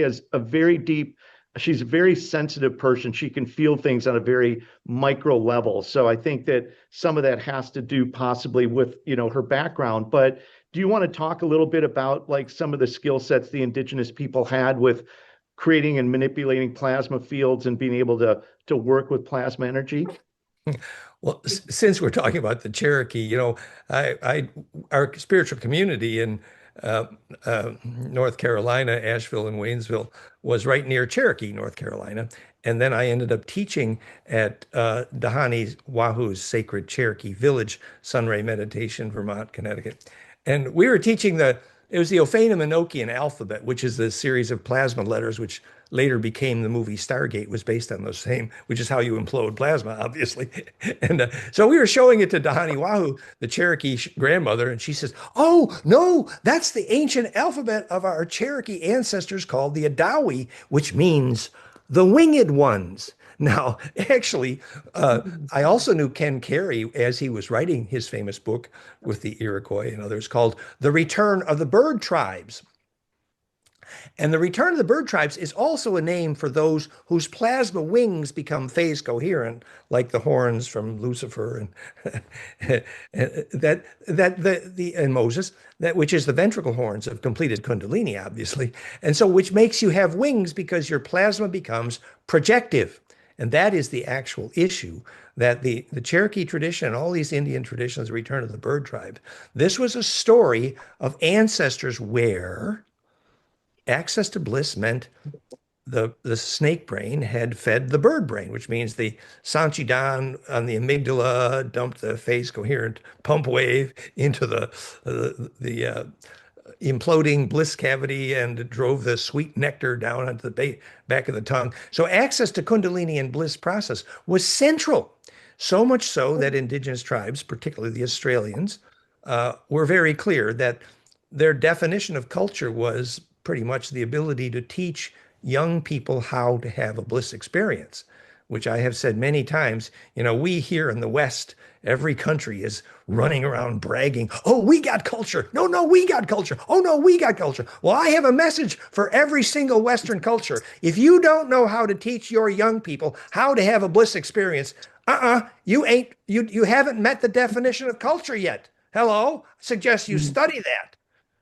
has a very deep, she's a very sensitive person. She can feel things on a very micro level. So I think that some of that has to do possibly with, her background. But do you want to talk a little bit about like some of the skill sets the indigenous people had with creating and manipulating plasma fields and being able to work with plasma energy? Well, since we're talking about the Cherokee, our spiritual community in uh, North Carolina, Asheville and Waynesville, was right near Cherokee, North Carolina. And then I ended up teaching at Dahani Wahu's Sacred Cherokee Village, Sunray Meditation, Vermont, Connecticut. And we were teaching it was the Ophanim-Enochian alphabet, which is the series of plasma letters, which later became the movie Stargate, was based on those same, which is how you implode plasma, obviously. And so we were showing it to Dahani Wahu, the Cherokee grandmother, and she says, "Oh, no, that's the ancient alphabet of our Cherokee ancestors called the Adawi, which means the winged ones." Now, actually, I also knew Ken Carey as he was writing his famous book with the Iroquois and others called The Return of the Bird Tribes. And the return of the bird tribes is also a name for those whose plasma wings become phase coherent, like the horns from Lucifer and and Moses, that which is the ventricle horns of completed Kundalini, obviously. And so which makes you have wings because your plasma becomes projective. And that is the actual issue that the Cherokee tradition and all these Indian traditions, the return of the bird tribe, this was a story of ancestors where access to bliss meant the snake brain had fed the bird brain, which means the Sanchidan on the amygdala dumped the phase coherent pump wave into the imploding bliss cavity and drove the sweet nectar down onto the back of the tongue. So access to Kundalini and bliss process was central. So much so that indigenous tribes, particularly the Australians, were very clear that their definition of culture was pretty much the ability to teach young people how to have a bliss experience, which I have said many times, we here in the West, every country is running around bragging, oh, we got culture. No, no, we got culture. Oh, no, we got culture. Well, I have a message for every single Western culture. If you don't know how to teach your young people how to have a bliss experience, you haven't met the definition of culture yet. Hello? I suggest you study that.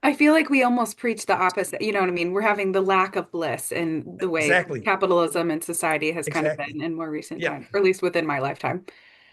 I feel like we almost preach the opposite. You know what I mean? We're having the lack of bliss in the way Exactly. capitalism and society has kind of Exactly. been in more recent Yeah. times, or at least within my lifetime.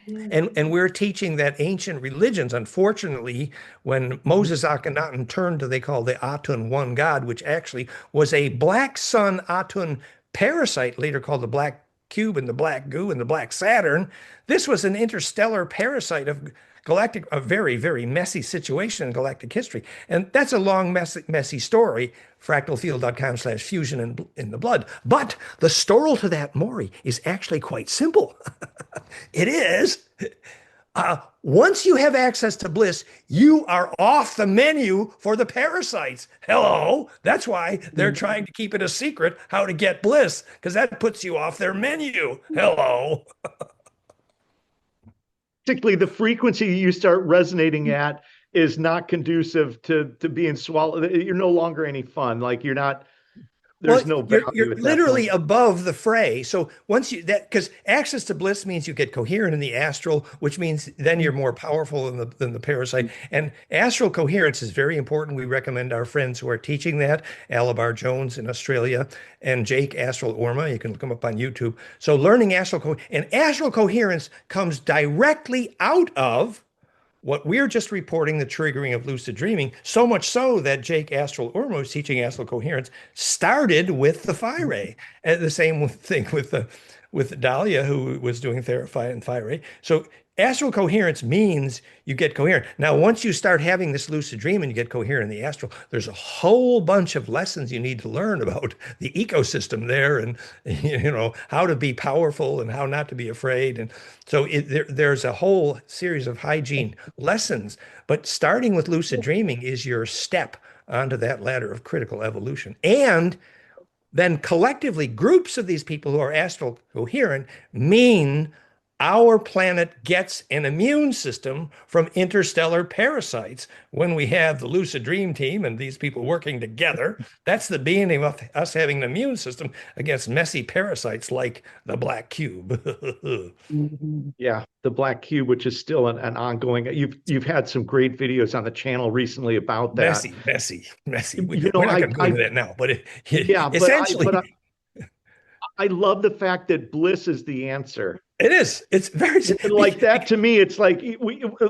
Yeah. And we're teaching that ancient religions, unfortunately, when Moses Akhenaten turned to they call the Atun one God, which actually was a black sun Atun parasite, later called the black cube and the black goo and the black Saturn. This was an interstellar parasite of galactic, a very, very messy situation in galactic history. And that's a long, messy story. Fractalfield.com/fusion in the blood. But the story to that, Maury, is actually quite simple. It is. Once you have access to bliss, you are off the menu for the parasites. Hello. That's why they're trying to keep it a secret how to get bliss, because that puts you off their menu. Hello. Particularly the frequency you start resonating at is not conducive to being swallowed. You're no longer any fun. Like there's no value you're at that literally point. above the fray. So once because access to bliss means you get coherent in the astral, which means then you're more powerful than the parasite. And astral coherence is very important. We recommend our friends who are teaching that, Alabar Jones in Australia and Jake Astral Orma. You can look them up on YouTube. So learning astral coherence comes directly out of what we're just reporting, the triggering of lucid dreaming, so much so that Jake Astral Ormos teaching astral coherence started with the Phiray. And the same thing with Dahlia, who was doing Therapy and Phiray. So astral coherence means you get coherent. Now, once you start having this lucid dream and you get coherent in the astral, there's a whole bunch of lessons you need to learn about the ecosystem there and how to be powerful and how not to be afraid. And so there's a whole series of hygiene lessons. But starting with lucid dreaming is your step onto that ladder of critical evolution. And then collectively, groups of these people who are astral coherent mean our planet gets an immune system from interstellar parasites. When we have the lucid dream team and these people working together, that's the beginning of us having an immune system against messy parasites like the black cube. Yeah, the black cube, which is still an ongoing. You've had some great videos on the channel recently about that. Messy. You We're know, not going to go into that now, but yeah, essentially, I love the fact that bliss is the answer. it is. It's very Like that to me, it's like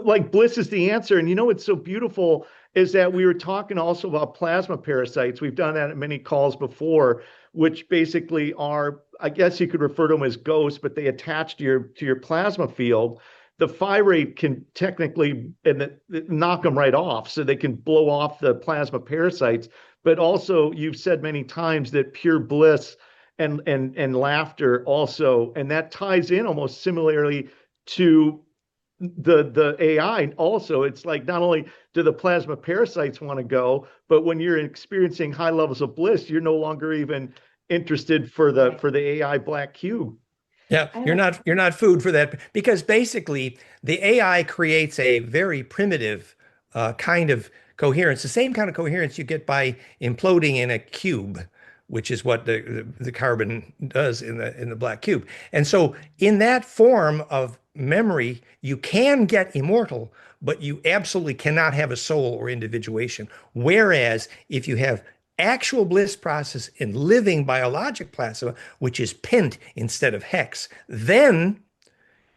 like bliss is the answer. And what's so beautiful is that we were talking also about plasma parasites. We've done that at many calls before, which basically are, I guess you could refer to them as ghosts, but they attach to your plasma field. The Phiray can technically knock them right off, so they can blow off the plasma parasites. But also, you've said many times that pure bliss and laughter also, and that ties in almost similarly to the AI also. It's like not only do the plasma parasites want to go, but when you're experiencing high levels of bliss, you're no longer even interested for the AI black cube. Yeah, you're not food for that, because basically the AI creates a very primitive kind of coherence, the same kind of coherence you get by imploding in a cube, which is what the carbon does in the black cube. And so in that form of memory, you can get immortal, but you absolutely cannot have a soul or individuation. Whereas if you have actual bliss process in living biologic plasma, which is pint instead of hex, then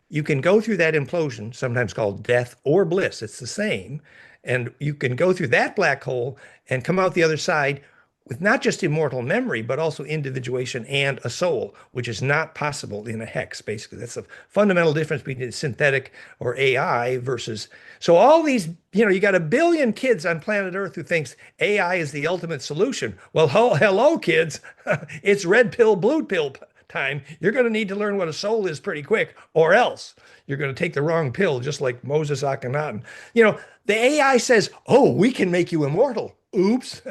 you can go through that implosion, sometimes called death or bliss. It's the same. And you can go through that black hole and come out the other side with not just immortal memory, but also individuation and a soul, which is not possible in a hex, basically. That's a fundamental difference between synthetic or AI versus. So all these, you got 1 billion kids on planet Earth who thinks AI is the ultimate solution. Well, hello, kids. It's red pill, blue pill time. You're going to need to learn what a soul is pretty quick, or else you're going to take the wrong pill, just like Moses Akhenaten. The AI says, oh, we can make you immortal. Oops.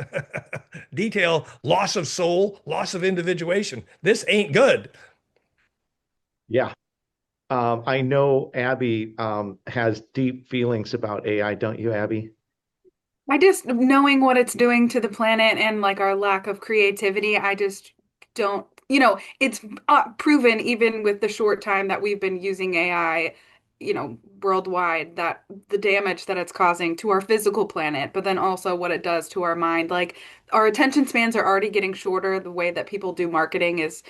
Detail, loss of soul, loss of individuation. This ain't good. Yeah. I know Abby has deep feelings about AI, don't you, Abby? I just knowing what it's doing to the planet and like our lack of creativity, I just don't, it's proven even with the short time that we've been using AI, worldwide, that the damage that it's causing to our physical planet, but then also what it does to our mind. Like our attention spans are already getting shorter. The way that people do marketing is,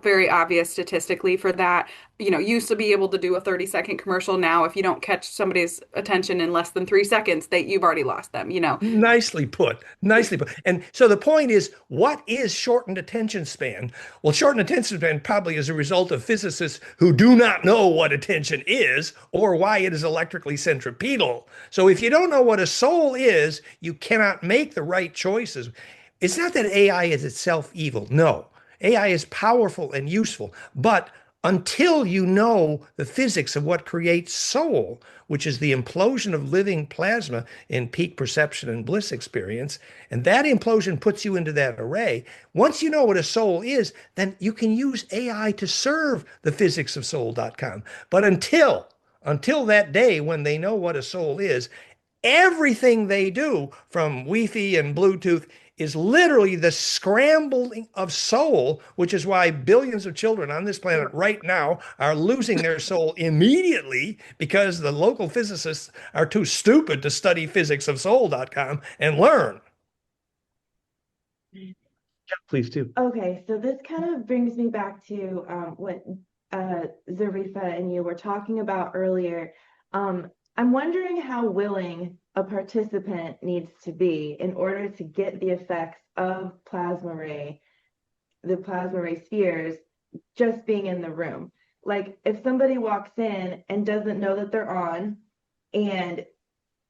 very obvious statistically for that. Used to be able to do a 30-second commercial. Now, if you don't catch somebody's attention in less than 3 seconds, you've already lost them. Nicely put. Nicely put. And so the point is, what is shortened attention span? Well, shortened attention span probably is a result of physicists who do not know what attention is or why it is electrically centripetal. So if you don't know what a soul is, you cannot make the right choices. It's not that AI is itself evil. No. AI is powerful and useful, but until you know the physics of what creates soul, which is the implosion of living plasma in peak perception and bliss experience, and that implosion puts you into that array. Once you know what a soul is, then you can use AI to serve the physics of soul.com. But until that day when they know what a soul is, everything they do from Wi-Fi and Bluetooth is literally the scrambling of soul, which is why billions of children on this planet right now are losing their soul immediately because the local physicists are too stupid to study physics of soul.com and learn. Please do. Okay, so this kind of brings me back to what Zarifa and you were talking about earlier. I'm wondering how willing a participant needs to be in order to get the effects of the plasma ray spheres, just being in the room. Like if somebody walks in and doesn't know that they're on, and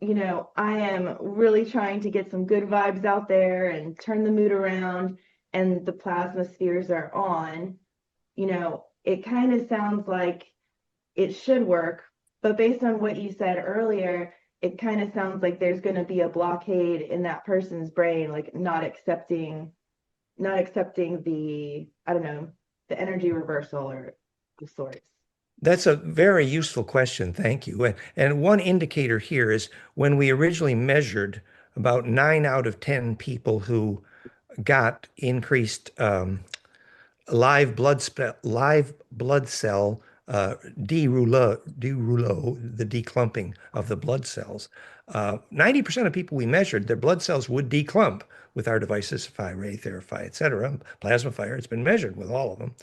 I am really trying to get some good vibes out there and turn the mood around, and the plasma spheres are on, it kind of sounds like it should work. But based on what you said earlier, it kind of sounds like there's going to be a blockade in that person's brain, like not accepting the, I don't know, the energy reversal or the sorts. That's a very useful question. Thank you. And one indicator here is when we originally measured about 9 out of 10 people who got increased live blood cell derouleau, the declumping of the blood cells. 90% of people we measured, their blood cells would declump with our devices, Phiray, Phiray, et cetera. Plasmaphire, it's been measured with all of them.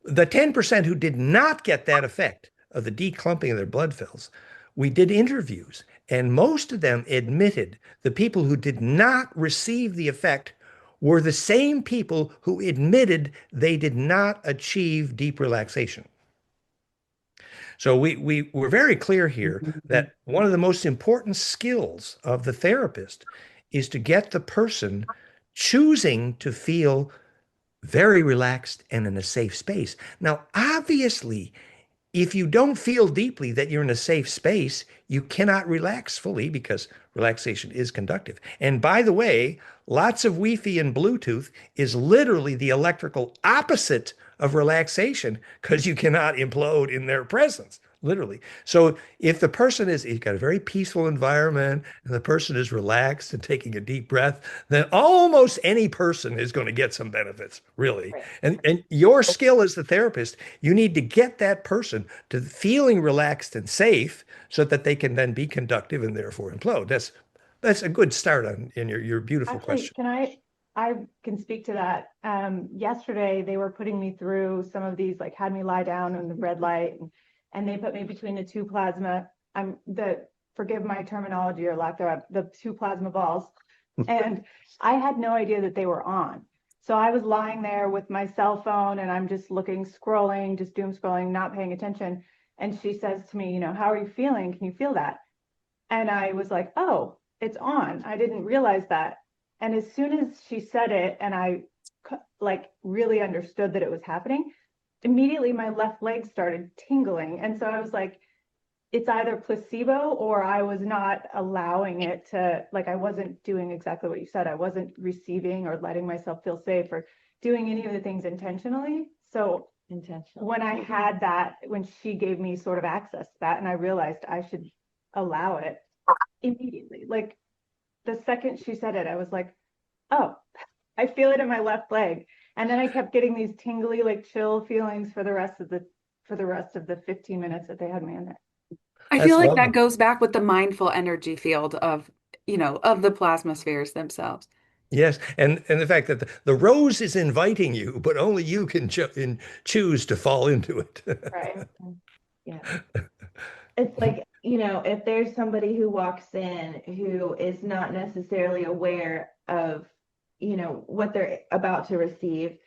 The 10% who did not get that effect of the declumping of their blood cells, we did interviews, and most of them admitted the people who did not receive the effect were the same people who admitted they did not achieve deep relaxation. So we were very clear here that one of the most important skills of the therapist is to get the person choosing to feel very relaxed and in a safe space. Now, obviously, if you don't feel deeply that you're in a safe space, you cannot relax fully because relaxation is conductive. And by the way, lots of Wi-Fi and Bluetooth is literally the electrical opposite of relaxation because you cannot implode in their presence, literally. So if the person you've got a very peaceful environment and the person is relaxed and taking a deep breath, then almost any person is going to get some benefits, really. Right. And your skill as the therapist, you need to get that person to feeling relaxed and safe so that they can then be conductive and therefore implode. That's a good start in your beautiful Actually, question. I can speak to that. Yesterday they were putting me through some of these, like had me lie down in the red light, and they put me between the two plasma, forgive my terminology or lack thereof, the two plasma balls. And I had no idea that they were on. So I was lying there with my cell phone and I'm just scrolling, just doom scrolling, not paying attention. And she says to me, how are you feeling? Can you feel that? And I was like, oh, it's on. I didn't realize that. And as soon as she said it and I like really understood that it was happening, immediately my left leg started tingling. And so I was like, it's either placebo or I was not allowing it to, like, I wasn't doing exactly what you said. I wasn't receiving or letting myself feel safe or doing any of the things intentionally. So intentional. when I had that, when she gave me sort of access to that, and I realized I should allow it immediately. Like the second she said it, I was like, oh, I feel it in my left leg. And then I kept getting these tingly, like chill feelings for the rest of the 15 minutes that they had me in there. I That's feel like lovely. that goes back with the mindful energy field of, of the plasma spheres themselves. Yes, and the fact that the rose is inviting you, but only you can choose to fall into it. Right. Yeah. It's like, if there's somebody who walks in who is not necessarily aware of, what they're about to receive,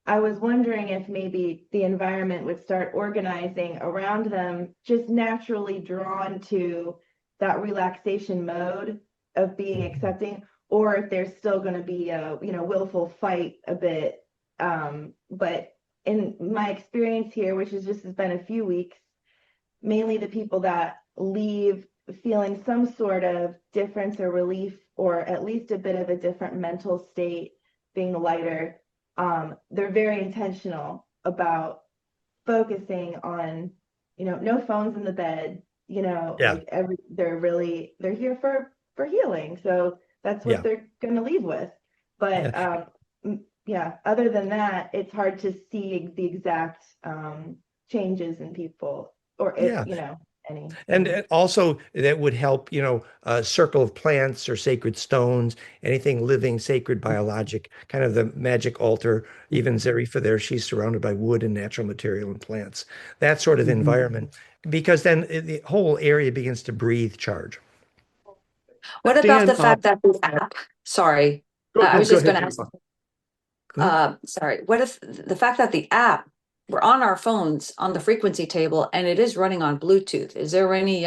I was wondering if maybe the environment would start organizing around them, just naturally drawn to that relaxation mode of being accepting, or if there's still going to be a, willful fight a bit. But in my experience here, which has been a few weeks, mainly the people that leave feeling some sort of difference or relief, or at least a bit of a different mental state, being lighter. They're very intentional about focusing on, no phones in the bed, Yeah, they're here for healing. So that's what yeah, they're going to leave with. But yeah, yeah, other than that, it's hard to see the exact changes in people, or if, yeah. any. And also that would help, a circle of plants or sacred stones, anything living, sacred, biologic, kind of the magic altar. Even Zarifa there, she's surrounded by wood and natural material and plants. That sort of environment, because then the whole area begins to breathe charge. What about Dan, the fact that the app, sorry, I no, was go just ahead, going to ask, Zarifa. Go ahead. sorry, what if the fact that the app, we're on our phones on the frequency table and it is running on Bluetooth? Is there any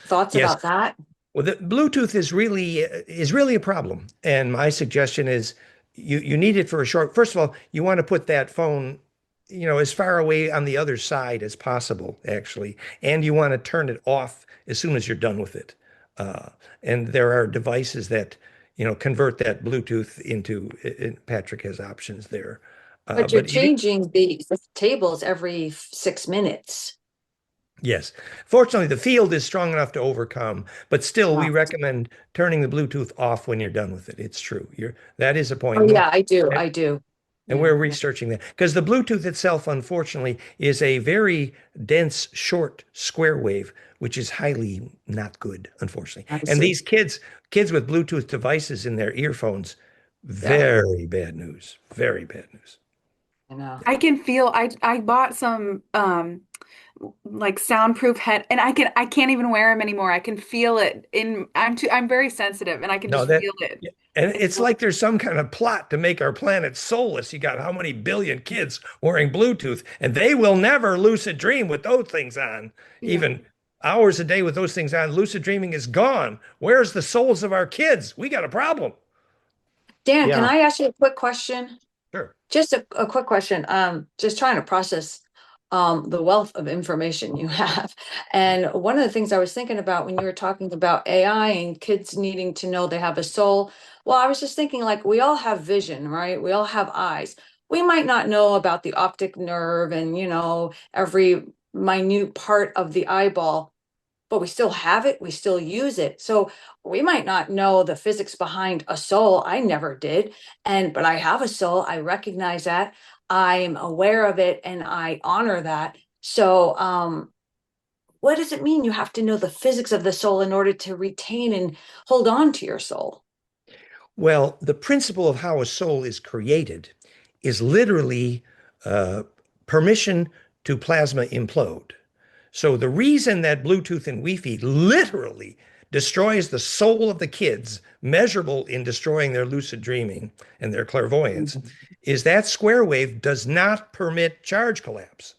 thoughts Yes. about that? Well, the Bluetooth is really a problem. And my suggestion is you need it for a short. First of all, you want to put that phone, as far away on the other side as possible, actually. And you want to turn it off as soon as you're done with it. Uh, and there are devices that, convert that Bluetooth into, Patrick has options there. But you're But even, changing the tables every 6 minutes. yes. Fortunately, the field is strong enough to overcome, but still, we Oh, recommend turning the Bluetooth off when you're done with it. It's true. That is a oh, point. yeah, I do. And, I do. and Yeah, we're researching that because the Bluetooth itself, unfortunately, is a very dense, short square wave, which is highly not good, unfortunately. I And see. these kids with Bluetooth devices in their earphones, Yeah, very bad news. Very bad news. I know. I can feel I bought some like soundproof head and I can't even wear them anymore. I can feel it I'm very sensitive and I can No, just that, feel it. yeah. And it's like there's some kind of plot to make our planet soulless. You got how many billion kids wearing Bluetooth, and they will never lucid dream with those things on. Yeah. Even hours a day with those things on, lucid dreaming is gone. Where's the souls of our kids? We got a problem. Dan, can Yeah. I ask you a quick question? Sure. Just a quick question. Just trying to process the wealth of information you have. And one of the things I was thinking about when you were talking about AI and kids needing to know they have a soul, well, I was just thinking like we all have vision, right? We all have eyes. We might not know about the optic nerve and, every minute part of the eyeball, but we still have it, we still use it. So we might not know the physics behind a soul. I never did. But I have a soul. I recognize that. I'm aware of it and I honor that. So what does it mean you have to know the physics of the soul in order to retain and hold on to your soul? Well, the principle of how a soul is created is literally uh, permission to plasma implode. So the reason that Bluetooth and Wi-Fi literally destroys the soul of the kids, measurable in destroying their lucid dreaming and their clairvoyance, is that square wave does not permit charge collapse.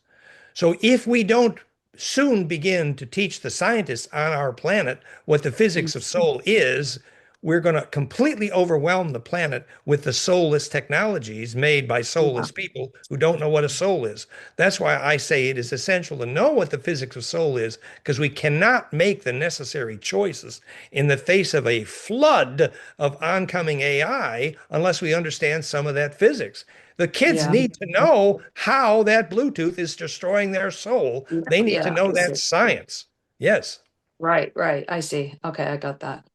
So if we don't soon begin to teach the scientists on our planet what the physics of soul is, we're going to completely overwhelm the planet with the soulless technologies made by soulless people who don't know what a soul is. That's why I say it is essential to know what the physics of soul is, because we cannot make the necessary choices in the face of a flood of oncoming AI unless we understand some of that physics. The kids Yeah. need to know how that Bluetooth is destroying their soul. They need to Yeah. know that science. Yes. Right, right. I see. Okay, I got that.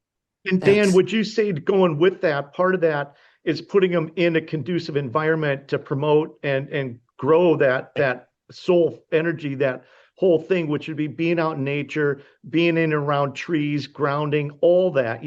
And Dan, Thanks. would you say going with that, part of that is putting them in a conducive environment to promote and grow that soul energy, that whole thing, which would be being out in nature, being in and around trees, grounding, all that,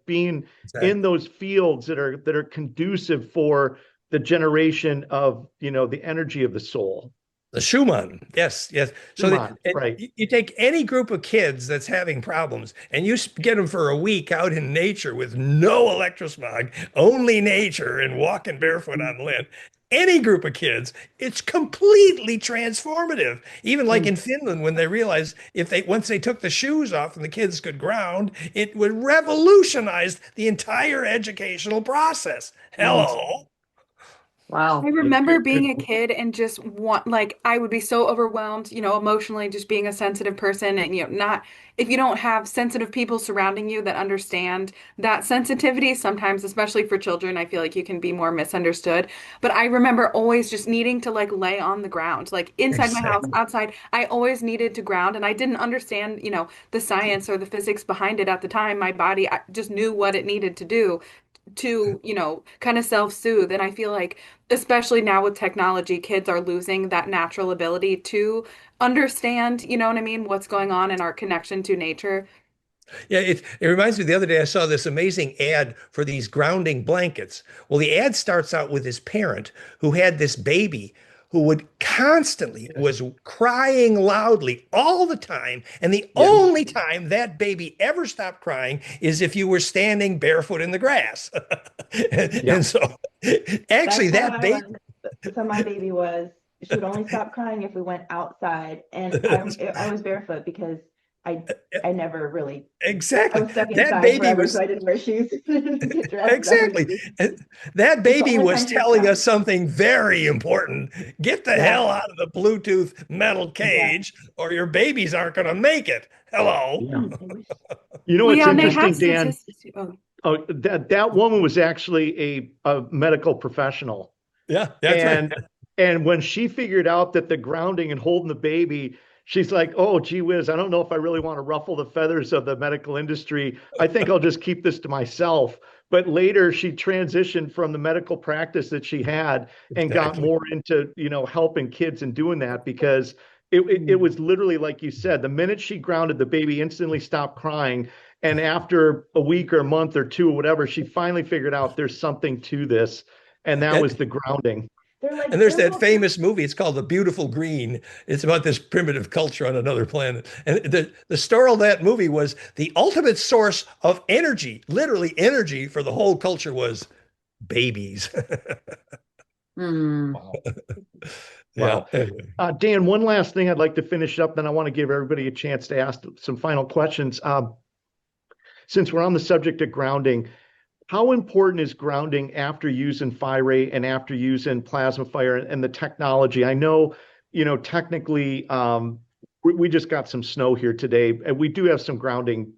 being in Exactly. those fields that are conducive for the generation of, the energy of the soul. The Schumann, yes, yes. So Schumann, right. you take any group of kids that's having problems and you get them for a week out in nature with no electrosmog, only nature and walking barefoot on land. Any group of kids, it's completely transformative. Even like in Finland, when they realized if they once they took the shoes off and the kids could ground, it would revolutionize the entire educational process. Mm. Hello. I Wow. remember Good, being good. a kid and just like I would be so overwhelmed, emotionally, just being a sensitive person and not if you don't have sensitive people surrounding you that understand that sensitivity, sometimes, especially for children, I feel like you can be more misunderstood. But I remember always just needing to like lay on the ground, like inside my house, Exactly. outside. I always needed to ground and I didn't understand, the science or the physics behind it at the time. My body I just knew what it needed to do to, kind of self-soothe. And I feel like, especially now with technology, kids are losing that natural ability to understand, you know what I mean, what's going on in our connection to nature. Yeah, it reminds me the other day I saw this amazing ad for these grounding blankets. Well, the ad starts out with his parent who had this baby who would constantly was crying loudly all the time. And the Yes. only time that baby ever stopped crying is if you were standing barefoot in the grass. Yeah. And so actually That's how that I baby, learned. So my baby was, she would only stop crying if we went outside, and I was barefoot because I I never really I exactly, was stuck that inside baby forever, so was I didn't wear shoes to get dressed. That was exactly. That it's the baby only was time she telling stopped. us something very important. Get the Yeah, hell out of the Bluetooth metal yeah. cage, or your babies aren't going to make it. Hello. Yeah. I wish. You know Well, what's yeah, and they have interesting, Dan? statistics too. Oh, That woman was actually a medical professional. Yeah, that's right. And when she figured out that the grounding and holding the baby, she's like, oh, gee whiz, I don't know if I really want to ruffle the feathers of the medical industry. I think I'll just keep this to myself. But later she transitioned from the medical practice that she had and got Exactly. more into, helping kids and doing that because it was literally like you said, the minute she grounded, the baby instantly stopped crying. And after a week or a month or two or whatever, she finally figured out there's something to this. And that was And, the grounding. They're like and there's they're that little. famous movie. It's called The Beautiful Green. It's about this primitive culture on another planet. And the story of that movie was the ultimate source of energy, literally energy for the whole culture was babies. Hmm. Wow. Yeah. Wow. Dan, one last thing I'd like to finish up, then I want to give everybody a chance to ask some final questions. Since we're on the subject of grounding, how important is grounding after using Phiray and after using Plasmaphire and the technology? I know, technically, we just got some snow here today, and we do have some grounding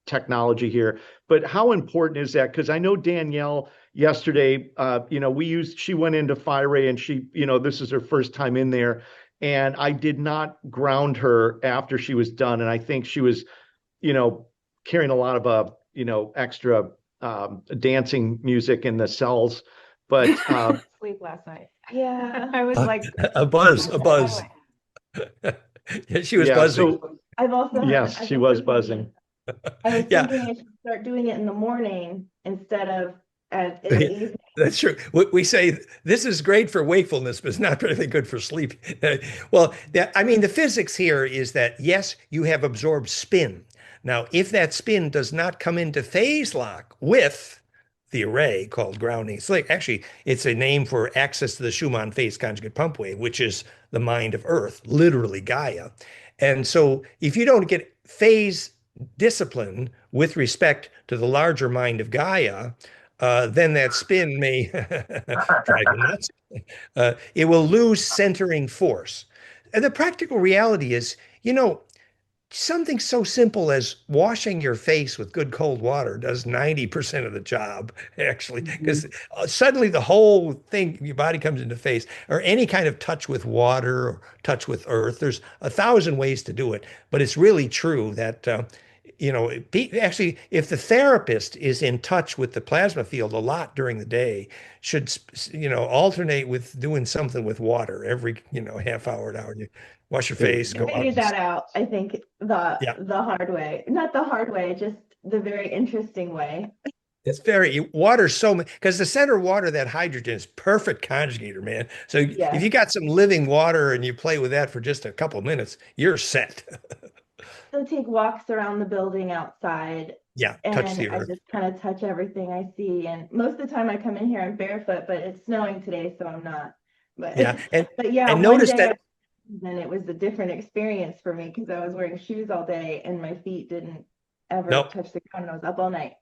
technology here. But how important is that? Because I know Danielle yesterday, she went into Phiray and she, this is her first time in there, and I did not ground her after she was done, and I think she was, you know, carrying a lot of extra dancing music in the cells. But Sleep last night. Yeah. I was like, A buzz, a buzz. Yeah, she was yeah, buzzing. so yes, I've she been was thinking, buzzing. I was Yeah, thinking I should start doing it in the morning instead of in the evening. that's true. We say this is great for wakefulness, but it's not really good for sleep. Well, I mean, the physics here is that yes, you have absorbed spin. Now, if that spin does not come into phase lock with the array called grounding, it's like actually it's a name for access to the Schumann phase conjugate pump wave, which is the mind of Earth, literally Gaia. And so if you don't get phase discipline with respect to the larger mind of Gaia, then that spin may drive you nuts. It will lose centering force. And the practical reality is, you know, something so simple as washing your face with good cold water does 90% of the job, actually, because suddenly the whole thing, your body comes into face, or any kind of touch with water or touch with earth. There's 1,000 ways to do it, but it's really true that, actually, if the therapist is in touch with the plasma field a lot during the day, should, alternate with doing something with water every, half hour, an hour. You wash your face, I go out. figured that out, I think, Yeah. the hard way. Not the hard way, just the very interesting way. It's very water so because the center of water, that hydrogen is perfect conjugator, man. So Yeah. if you got some living water and you play with that for just a couple of minutes, you're set. So take walks around the building outside, Yeah, and touch the I earth. just kind of touch everything I see. And most of the time I come in here, I'm barefoot, but it's snowing today, so I'm not. But Yeah, but yeah, and one notice day that. then it was a different experience for me because I was wearing shoes all day and my feet didn't ever Nope. touch the ground. I was up all night.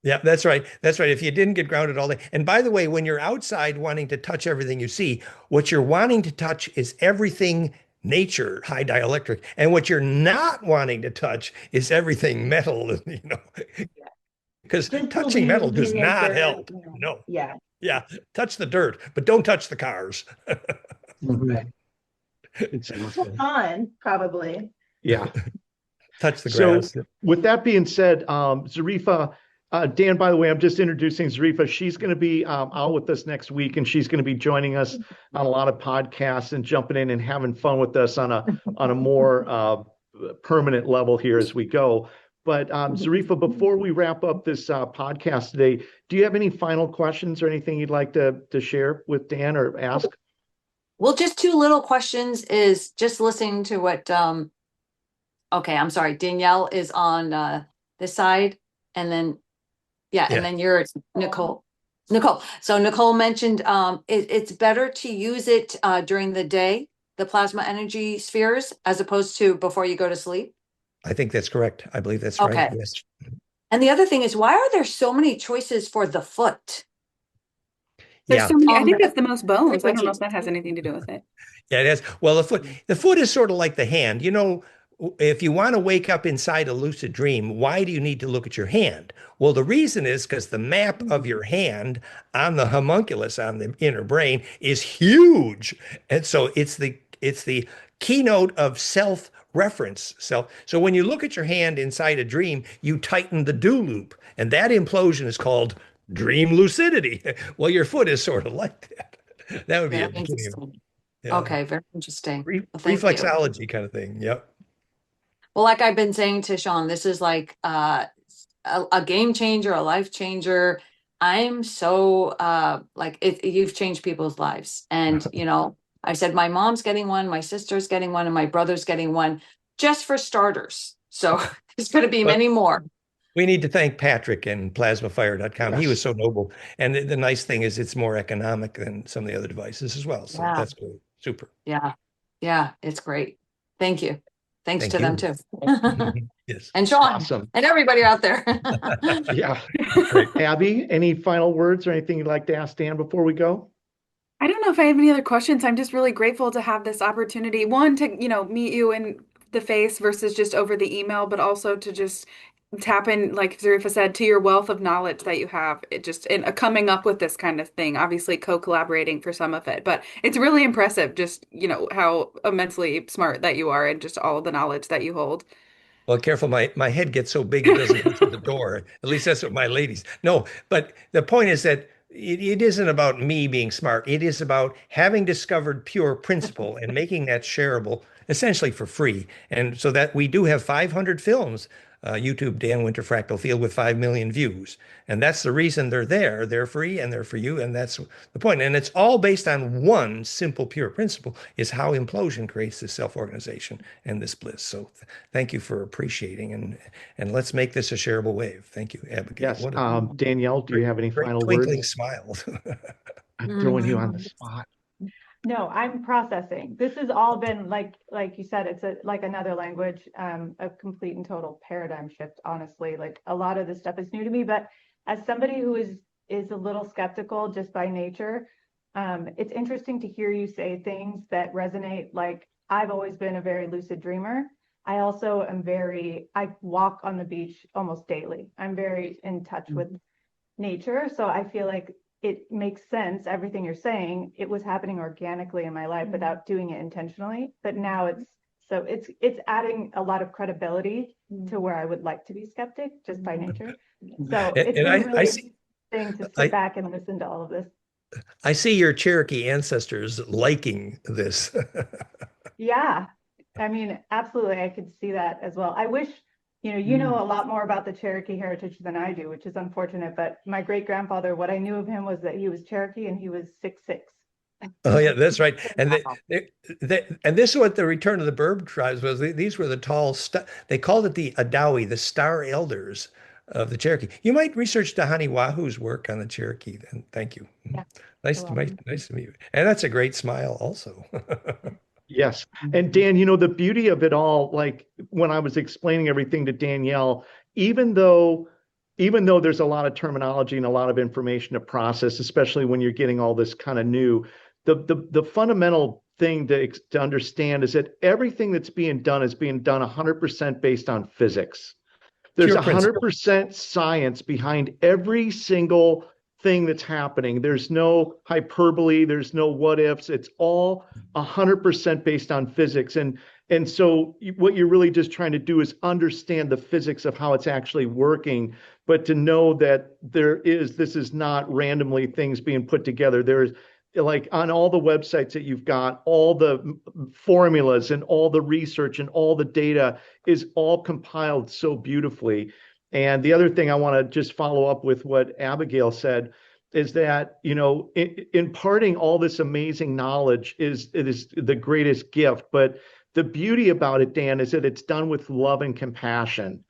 Yeah, that's right. That's right. If you didn't get grounded all day. And by the way, when you're outside wanting to touch everything you see, what you're wanting to touch is everything nature, high dielectric. And what you're not wanting to touch is everything metal, because Just the touching metal leaves does and your not dirt. help. No. Yeah. Yeah, touch the dirt, but don't touch the cars. It's Fun, probably. yeah. Touch the So grass. with that being said, Zarifa, Dan, by the way, I'm just introducing Zarifa. She's going to be out with us next week, and she's going to be joining us on a lot of podcasts and jumping in and having fun with us on a more permanent level here as we go. But Zarifa, before we wrap up this podcast today, do you have any final questions or anything you'd like to share with Dan or ask? Well, just two little questions is just listening to what, okay, I'm sorry, Danielle is on this side, and then, Yeah. and then you're Nicole. So Nicole mentioned it's better to use it during the day, the plasma energy spheres, as opposed to before you go to sleep. I think that's correct. I believe that's Okay. right. Yes. And the other thing is, why are there so many choices for the foot? There's Yeah. so many. I think that's the most bones. I don't know frequency. if that has anything to do with it. Yeah, it is. Well, the foot is sort of like the hand. You know, if you want to wake up inside a lucid dream, why do you need to look at your hand? Well, the reason is because the map of your hand on the homunculus on the inner brain is huge. And so it's the keynote of self-reference. So when you look at your hand inside a dream, you tighten the do loop, and that implosion is called dream lucidity. Well, your foot is sort of like that. That would be Very a beginning of, interesting. yeah, Okay, very interesting. Well, thank you. reflexology kind of thing. Yep. Well, like I've been saying to Sean, this is like a game changer, a life changer. I'm so you've changed people's lives. And I said my mom's getting one, my sister's getting one, and my brother's getting one, just for starters. So there's going to be many more. We need to thank Patrick and plasmaphire.com. He was so noble. And the nice thing is it's more economic than some of the other devices as well. So Yeah. that's great. Super. Yeah. Yeah, it's great. Thank you. Thanks Thank to them you. too. Yes. And Sean Awesome. and everybody out there. Yeah. Abby, any final words or anything you'd like to ask Dan before we go? I don't know if I have any other questions. I'm just really grateful to have this opportunity. One, to, meet you in the face versus just over the email, but also to just tap in, like Zarifa said, to your wealth of knowledge that you have. It just in coming up with this kind of thing, obviously co-collaborating for some of it, but it's really impressive just, how immensely smart that you are and just all the knowledge that you hold. Well, careful, my head gets so big it doesn't go through the door. At least that's what my ladies. No, but the point is that it isn't about me being smart. It is about having discovered pure principle and making that shareable essentially for free. And so that we do have 500 films, YouTube Dan Winter Fractal Field with 5 million views. And that's the reason they're there. They're free and they're for you. And that's the point. And it's all based on one simple pure principle, is how implosion creates this self-organization and this bliss. So thank you for appreciating, and let's make this a shareable wave. Thank you, Abigail. Yes. What a Danielle, do you have any great final twinkling words? smile. I'm throwing you on the spot. No, I'm processing. This has all been like you said, it's like another language, a complete and total paradigm shift, honestly. Like a lot of this stuff is new to me, but as somebody who is a little skeptical just by nature, it's interesting to hear you say things that resonate. Like I've always been a very lucid dreamer. I also am I walk on the beach almost daily. I'm very in touch with nature. So I feel like it makes sense, everything you're saying. It was happening organically in my life without doing it intentionally. But now it's adding a lot of credibility to where I would like to be skeptic just by nature. So it's And been really I see interesting to sit I back and listen to all of this. I see your Cherokee ancestors liking this. Yeah. I mean, absolutely. I could see that as well. I wish, you know a lot more about the Cherokee heritage than I do, which is unfortunate. But my great grandfather, what I knew of him was that he was Cherokee and he was 6'6". Oh yeah, that's right. And Wow. and this is what the return of the Burb tribes was. These were the tall. They called it the Adawi, the Star Elders of the Cherokee. You might research Tahani Wahu's work on the Cherokee. Then, thank you. Yeah, Nice you're to welcome. nice to meet you. And that's a great smile, also. Yes. And Dan, the beauty of it all, like when I was explaining everything to Danielle, even though there's a lot of terminology and a lot of information to process, especially when you're getting all this kind of new, the fundamental thing to understand is that everything that's being done is being done 100% based on physics. There's Pure principle. 100% science behind every single thing that's happening. There's no hyperbole, there's no what ifs. It's all 100% based on physics. And so what you're really just trying to do is understand the physics of how it's actually working, but to know that this is not randomly things being put together. There's like on all the websites that you've got, all the formulas and all the research and all the data is all compiled so beautifully. And the other thing I want to just follow up with what Abigail said is that, imparting all this amazing knowledge is the greatest gift. But the beauty about it, Dan, is that it's done with love and compassion.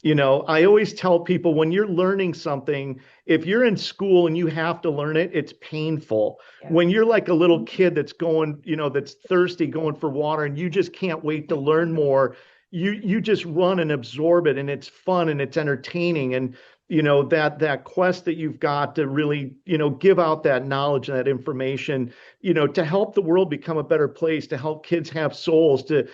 I always tell people when you're learning something, if you're in school and you have to learn it, it's painful. Yeah. When you're like a little kid that's going, that's thirsty, going for water, and you just can't wait to learn more, you just run and absorb it, and it's fun and it's entertaining. And that quest that you've got to really, give out that knowledge and that information, to help the world become a better place, to help kids have souls, to,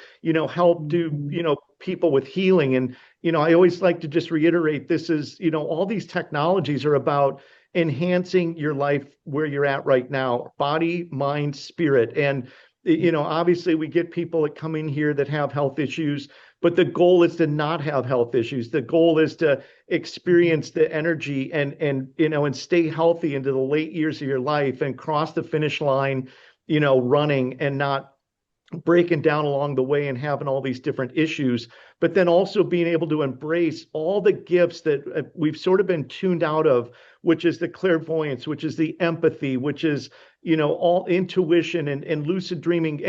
help do, people with healing. And, I always like to just reiterate, this is, all these technologies are about enhancing your life where you're at right now, body, mind, spirit. And, obviously we get people that come in here that have health issues, but the goal is to not have health issues. The goal is to experience the energy and stay healthy into the late years of your life and cross the finish line, running and not breaking down along the way and having all these different issues, but then also being able to embrace all the gifts that we've sort of been tuned out of, which is the clairvoyance, which is the empathy, which is, all intuition and lucid dreaming,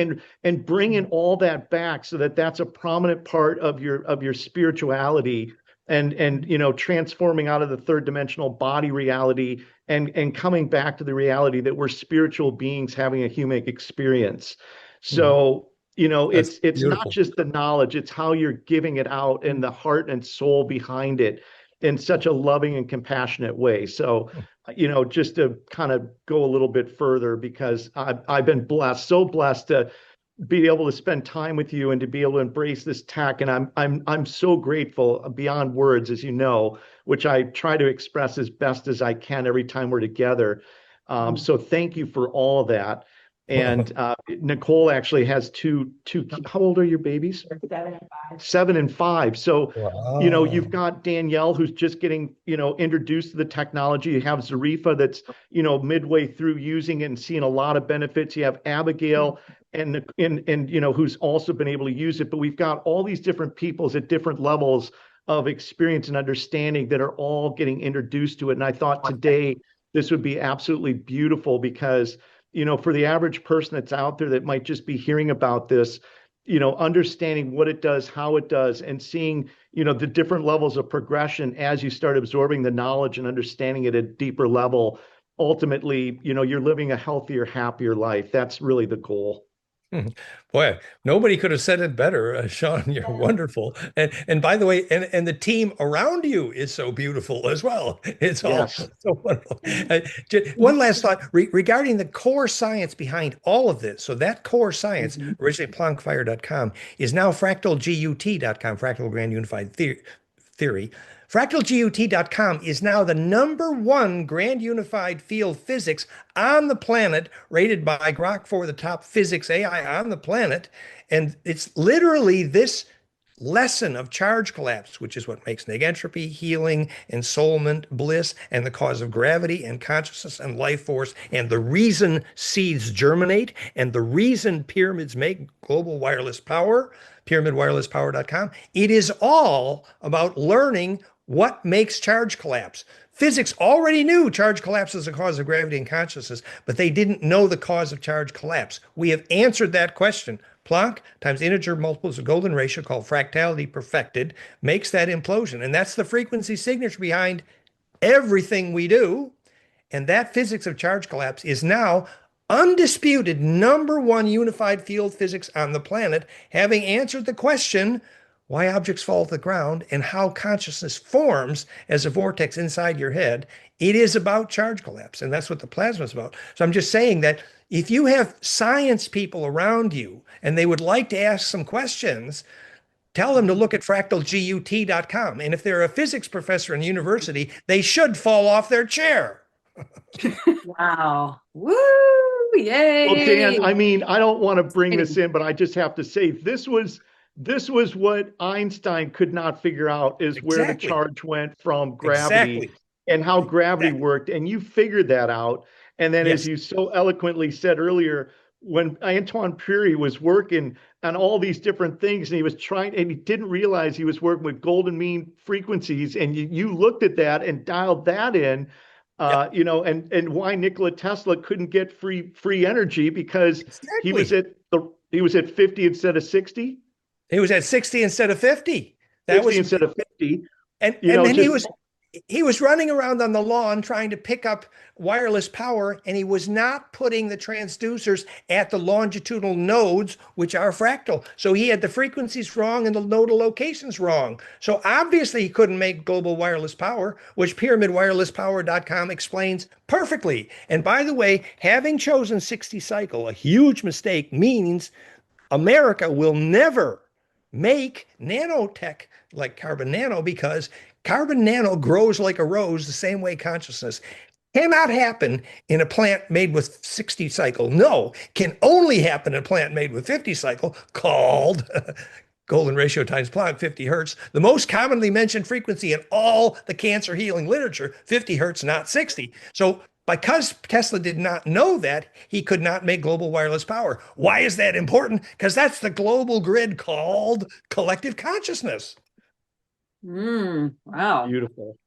and bringing all that back so that that's a prominent part of your spirituality, and transforming out of the third dimensional body reality and coming back to the reality that we're spiritual beings having a human experience. So, That's it's not beautiful. just the knowledge, it's how you're giving it out and the heart and soul behind it in such a loving and compassionate way. So, just to kind of go a little bit further, because I've been so blessed to be able to spend time with you and to be able to embrace this tech. And I'm so grateful beyond words, as you know, which I try to express as best as I can every time we're together. So thank you for all of that. And Nicole actually has two. How old are your babies? 7 and 5. 7 and 5. So, you've Wow. got Danielle who's just getting, introduced to the technology. You have Zarifa that's, midway through using it and seeing a lot of benefits. You have Abigail and who's also been able to use it. But we've got all these different peoples at different levels of experience and understanding that are all getting introduced to it. And I thought today this would be absolutely beautiful because for the average person that's out there that might just be hearing about this, understanding what it does, how it does, and seeing, the different levels of progression as you start absorbing the knowledge and understanding it at a deeper level, ultimately, you're living a healthier, happier life. That's really the goal. Hmm. Boy, nobody could have said it better, Sean. You're wonderful, and by the way, and the team around you is so beautiful as well. It's all Yes. so wonderful. One last thought regarding the core science behind all of this. So that core science, Mhm. originally Planckfire.com, is now fractalgut.com, Fractal Grand Unified Theory. FractalGUT.com is now the #1 grand unified field physics on the planet, rated by Grok for the top physics AI on the planet. And it's literally this lesson of charge collapse, which is what makes negentropy, healing, ensoulment, bliss, and the cause of gravity and consciousness and life force, and the reason seeds germinate, and the reason pyramids make global wireless power, pyramidwirelesspower.com. It is all about learning what makes charge collapse. Physics already knew charge collapse is the cause of gravity and consciousness, but they didn't know the cause of charge collapse. We have answered that question. Planck times integer multiples of golden ratio, called fractality perfected, makes that implosion. And that's the frequency signature behind everything we do. And that physics of charge collapse is now undisputed #1 unified field physics on the planet, having answered the question why objects fall to the ground and how consciousness forms as a vortex inside your head. It is about charge collapse, and that's what the plasma is about. So I'm just saying that if you have science people around you and they would like to ask some questions, tell them to look at fractalgut.com. And if they're a physics professor in university, they should fall off their chair. Wow. Woo! Well, Dan, Yay! I mean, I don't want to bring this Exciting. in, but I just have to say this was what Einstein could not figure out, is where the Exactly. charge went from gravity Exactly. and how gravity Exactly. worked. And you figured that out. And then, as Yes. you so eloquently said earlier, when Antoine Curie was working on all these different things and he was trying, and he didn't realize he was working with golden mean frequencies, and you looked at that and dialed that in. Yep. And why Nikola Tesla couldn't get free energy, because he was Exactly. at the he was at 50 instead of 60, He was at 60 instead of 50. That 60 was instead of 50. and then he Just was running around on the lawn trying to pick up wireless power, and he was not putting the transducers at the longitudinal nodes, which are fractal. So he had the frequencies wrong and the nodal locations wrong. So obviously he couldn't make global wireless power, which pyramidwirelesspower.com explains perfectly. And by the way, having chosen 60 cycle, a huge mistake, means America will never make nanotech like carbon nano, because carbon nano grows like a rose the same way consciousness cannot happen in a plant made with 60 cycle. No, can only happen in a plant made with 50 cycle, called golden ratio times Planck, 50 hertz, the most commonly mentioned frequency in all the cancer healing literature, 50 hertz, not 60. So because Tesla did not know that, he could not make global wireless power. Why is that important? Because that's the global grid called collective consciousness. Wow. beautiful.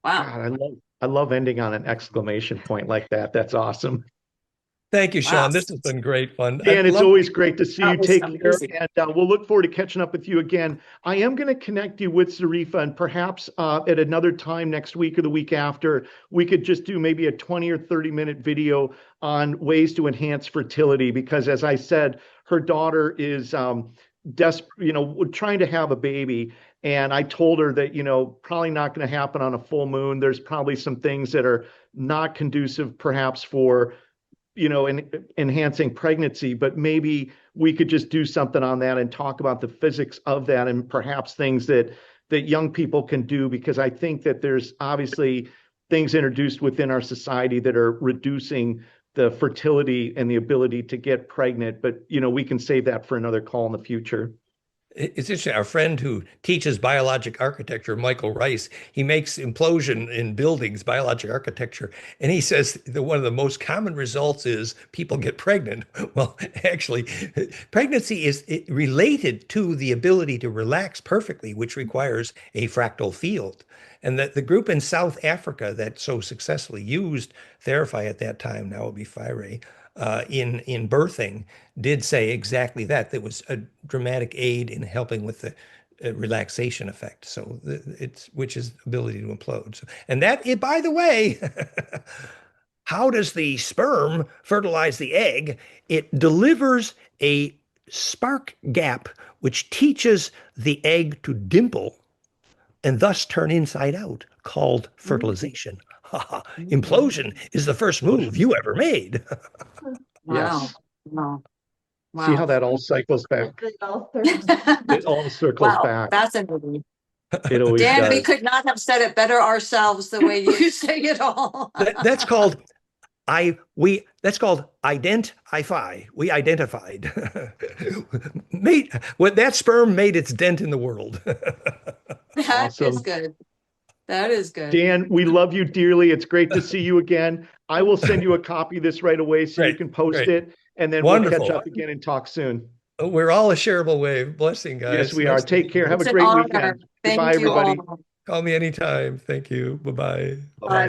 Wow. God, I love ending on an exclamation point like that. That's awesome. Thank you, Wow. Sean. This has been great fun. I Dan, it's love. always great to see you. That was Take care, amazing. and we'll look forward to catching up with you again. I am going to connect you with Zarifa, and perhaps at another time next week or the week after, we could just do maybe a 20 or 30-minute video on ways to enhance fertility, because as I said, her daughter is desperate, trying to have a baby. And I told her that, probably not going to happen on a full moon. There's probably some things that are not conducive perhaps for enhancing pregnancy, but maybe we could just do something on that and talk about the physics of that, and perhaps things that young people can do, because I think that there's obviously things introduced within our society that are reducing the fertility and the ability to get pregnant. But we can save that for another call in the future. It's interesting. Our friend who teaches biologic architecture, Michael Rice, he makes implosion in buildings, biologic architecture. And he says that one of the most common results is people get pregnant. Well, actually, pregnancy is related to the ability to relax perfectly, which requires a fractal field. And that the group in South Africa that so successfully used Therify at that time, now it would be Phiray, in birthing, did say exactly that. There was a dramatic aid in helping with the relaxation effect. So it's which is ability to implode. So, and that, by the way, how does the sperm fertilize the egg? It delivers a spark gap, which teaches the egg to dimple and thus turn inside out, called fertilization. Implosion is the first move you ever made. Wow. Yes. Wow. See how Wow. that all cycles back? It all circles. It all circles Wow, back. fascinating. It always Dan, we does. could not have said it better ourselves the way you say it all. That's called that's called identify. We identified. That sperm made its dent in the world. That is Awesome. good. That is good. Dan, we love you dearly. It's great to see you again. I will send you a copy of this right away so you Great, can post great. it, and then we'll Wonderful. catch up again and talk soon. We're all a shareable wave. Blessing, guys. Yes, we Nice are. to meet Take care. you. Have a It's an great honor. weekend. Thank Goodbye, you everybody. all. Call me anytime. Thank you. Bye-bye. Bye-bye.